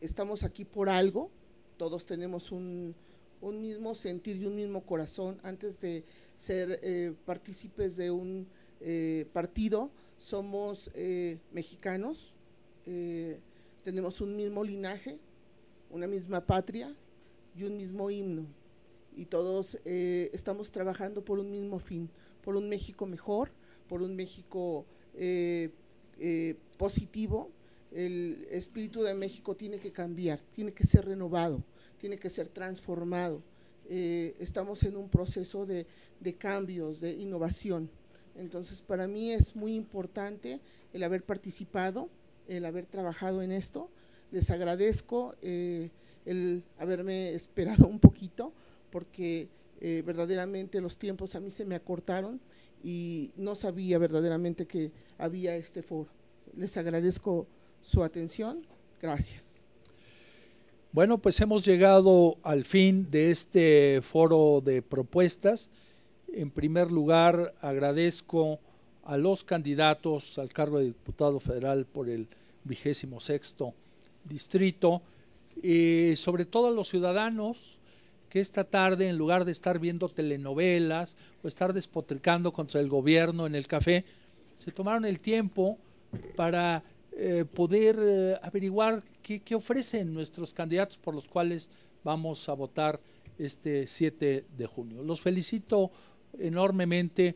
Estamos aquí por algo, todos tenemos un mismo sentir y un mismo corazón. Antes de ser partícipes de un partido, somos mexicanos, tenemos un mismo linaje, una misma patria y un mismo himno, y todos estamos trabajando por un mismo fin, por un México mejor, por un México positivo. El espíritu de México tiene que cambiar, tiene que ser renovado, tiene que ser transformado. Estamos en un proceso de cambios, de innovación. Entonces, para mí es muy importante el haber participado, el haber trabajado en esto. Les agradezco el haberme esperado un poquito, porque verdaderamente los tiempos a mí se me acortaron y no sabía verdaderamente que había este foro. Les agradezco su atención. Gracias. Bueno, pues hemos llegado al fin de este foro de propuestas. En primer lugar, agradezco a los candidatos al cargo de diputado federal por el 26º distrito, y sobre todo a los ciudadanos que esta tarde, en lugar de estar viendo telenovelas o estar despotricando contra el gobierno en el café, se tomaron el tiempo para poder averiguar qué ofrecen nuestros candidatos por los cuales vamos a votar este 7 de junio. Los felicito enormemente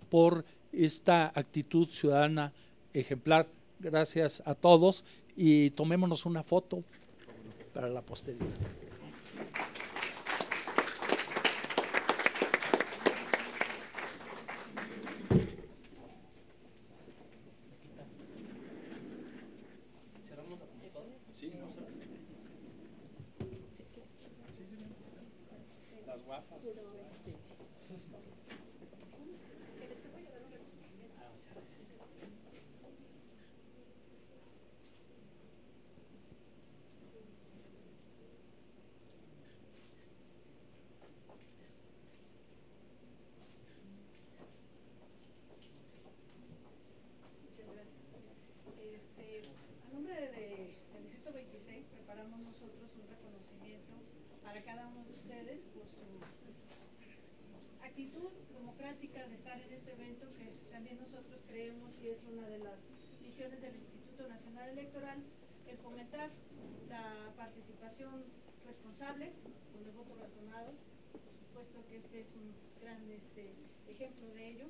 por esta actitud ciudadana ejemplar. Gracias a todos y tomémonos una foto para la posteridad. Las guapas. A nombre del Distrito 26 preparamos nosotros un reconocimiento para cada uno de ustedes por su actitud democrática de estar en este evento, que también nosotros creemos y es una de las misiones del Instituto Nacional Electoral, el fomentar la participación responsable con el voto razonado. Por supuesto que este es un gran ejemplo de ello.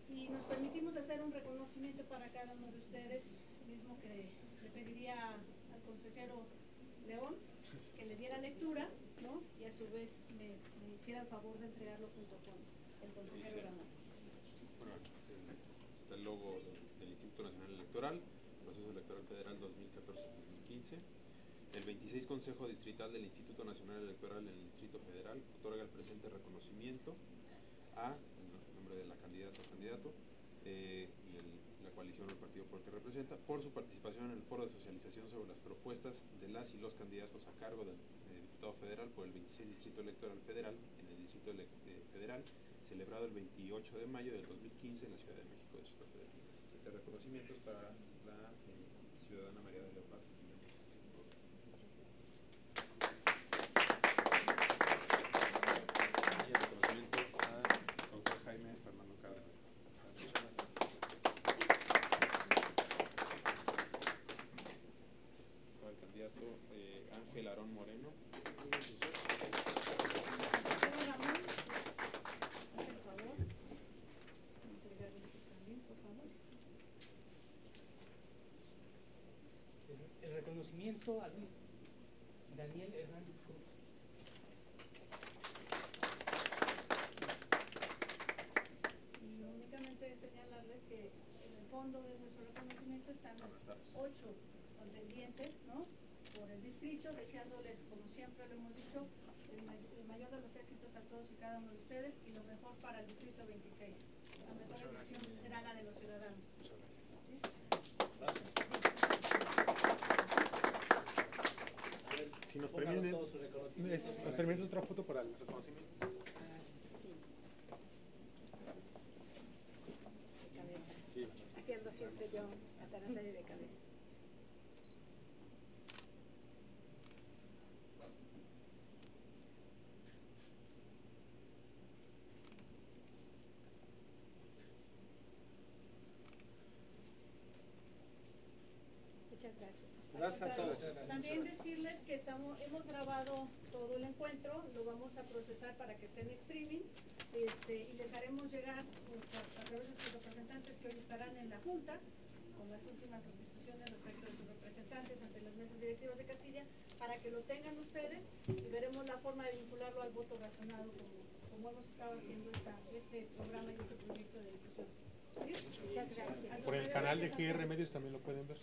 Y nos permitimos hacer un reconocimiento para cada uno de ustedes, mismo que le pediría al consejero León que le diera lectura, ¿no? Y a su vez me hiciera el favor de entregarlo junto con el consejero León. Bueno, está el logo del Instituto Nacional Electoral, Proceso Electoral Federal 2014-2015. El 26 Consejo Distrital del Instituto Nacional Electoral en el Distrito Federal otorga el presente reconocimiento a, en nombre de la candidata o candidato, y la coalición o el partido por el que representa, por su participación en el foro de socialización sobre las propuestas de las y los candidatos a cargo del diputado federal por el 26 Distrito Electoral Federal en el Distrito Federal, celebrado el 28 de mayo del 2015 en la Ciudad de México, Distrito Federal. Este reconocimiento es para la ciudadana María de la Paz. Y el reconocimiento al doctor Jaime Fernando Cárdenas. Para el candidato Ángel Aarón Moreno. El reconocimiento a Luis Daniel Hernández Cruz. Y únicamente señalarles que en el fondo de nuestro reconocimiento están los 8 contendientes, ¿no?, por el distrito, deseándoles, como siempre lo hemos dicho, el mayor de los éxitos a todos y cada uno de ustedes y lo mejor para el Distrito 26. La mejor elección será la de los ciudadanos. ¿Sí? Si nos permiten otra foto para el reconocimiento. yo atarantada de cabeza. Muchas gracias. Gracias a todos. También decirles que hemos grabado todo el encuentro, lo vamos a procesar para que esté en streaming y les haremos llegar a través de sus representantes que hoy estarán en la Junta con las últimas sustituciones respecto de sus representantes ante las mesas directivas de casilla para que lo tengan ustedes y veremos la forma de vincularlo al voto razonado como hemos estado haciendo este programa y este proyecto de difusión. ¿Sí? Muchas gracias. Por el canal de GR Medios también lo pueden ver.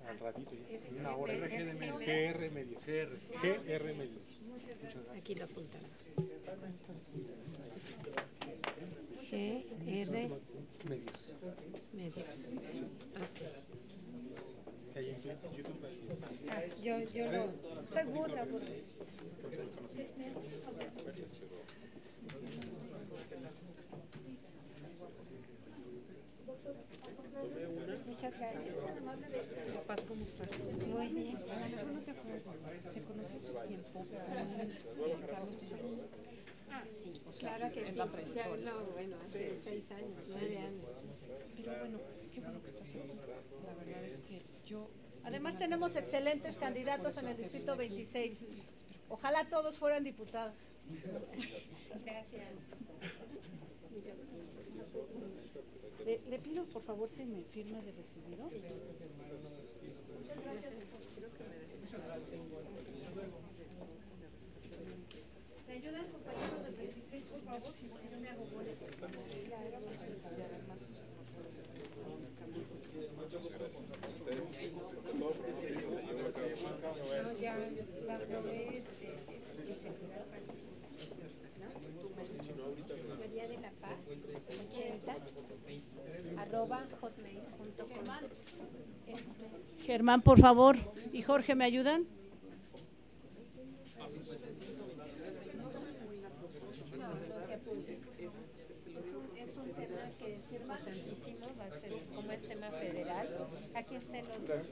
Al ratito ya, en una hora. GR Medios. GR Medios. Aquí lo apuntamos. GR Medios. Medios. Okay. Si hay en YouTube, Yo lo soy burra. Muchas gracias. Papás, ¿cómo estás? Muy bien. ¿Cómo te acuerdas? ¿Te conoces hace tiempo? Carlos Pizarro. Ah, sí, claro que sí. En la trayectoria. No, bueno, hace 6 años, 9 años. Pero bueno, qué bueno que estás aquí. La verdad es que yo... Además tenemos excelentes candidatos en el Distrito 26. Ojalá todos fueran diputados. Gracias. Le pido por favor si me firma de recibido. Sí. ¿Me ayudan compañeros del 26 por favor? Si yo me hago boletos. No, ya la probé, María de la Paz 80 @hotmail.com. Germán, por favor, y Jorge, ¿me ayudan? Es un tema que es importantísimo, va a ser como es tema federal. Aquí están los dos.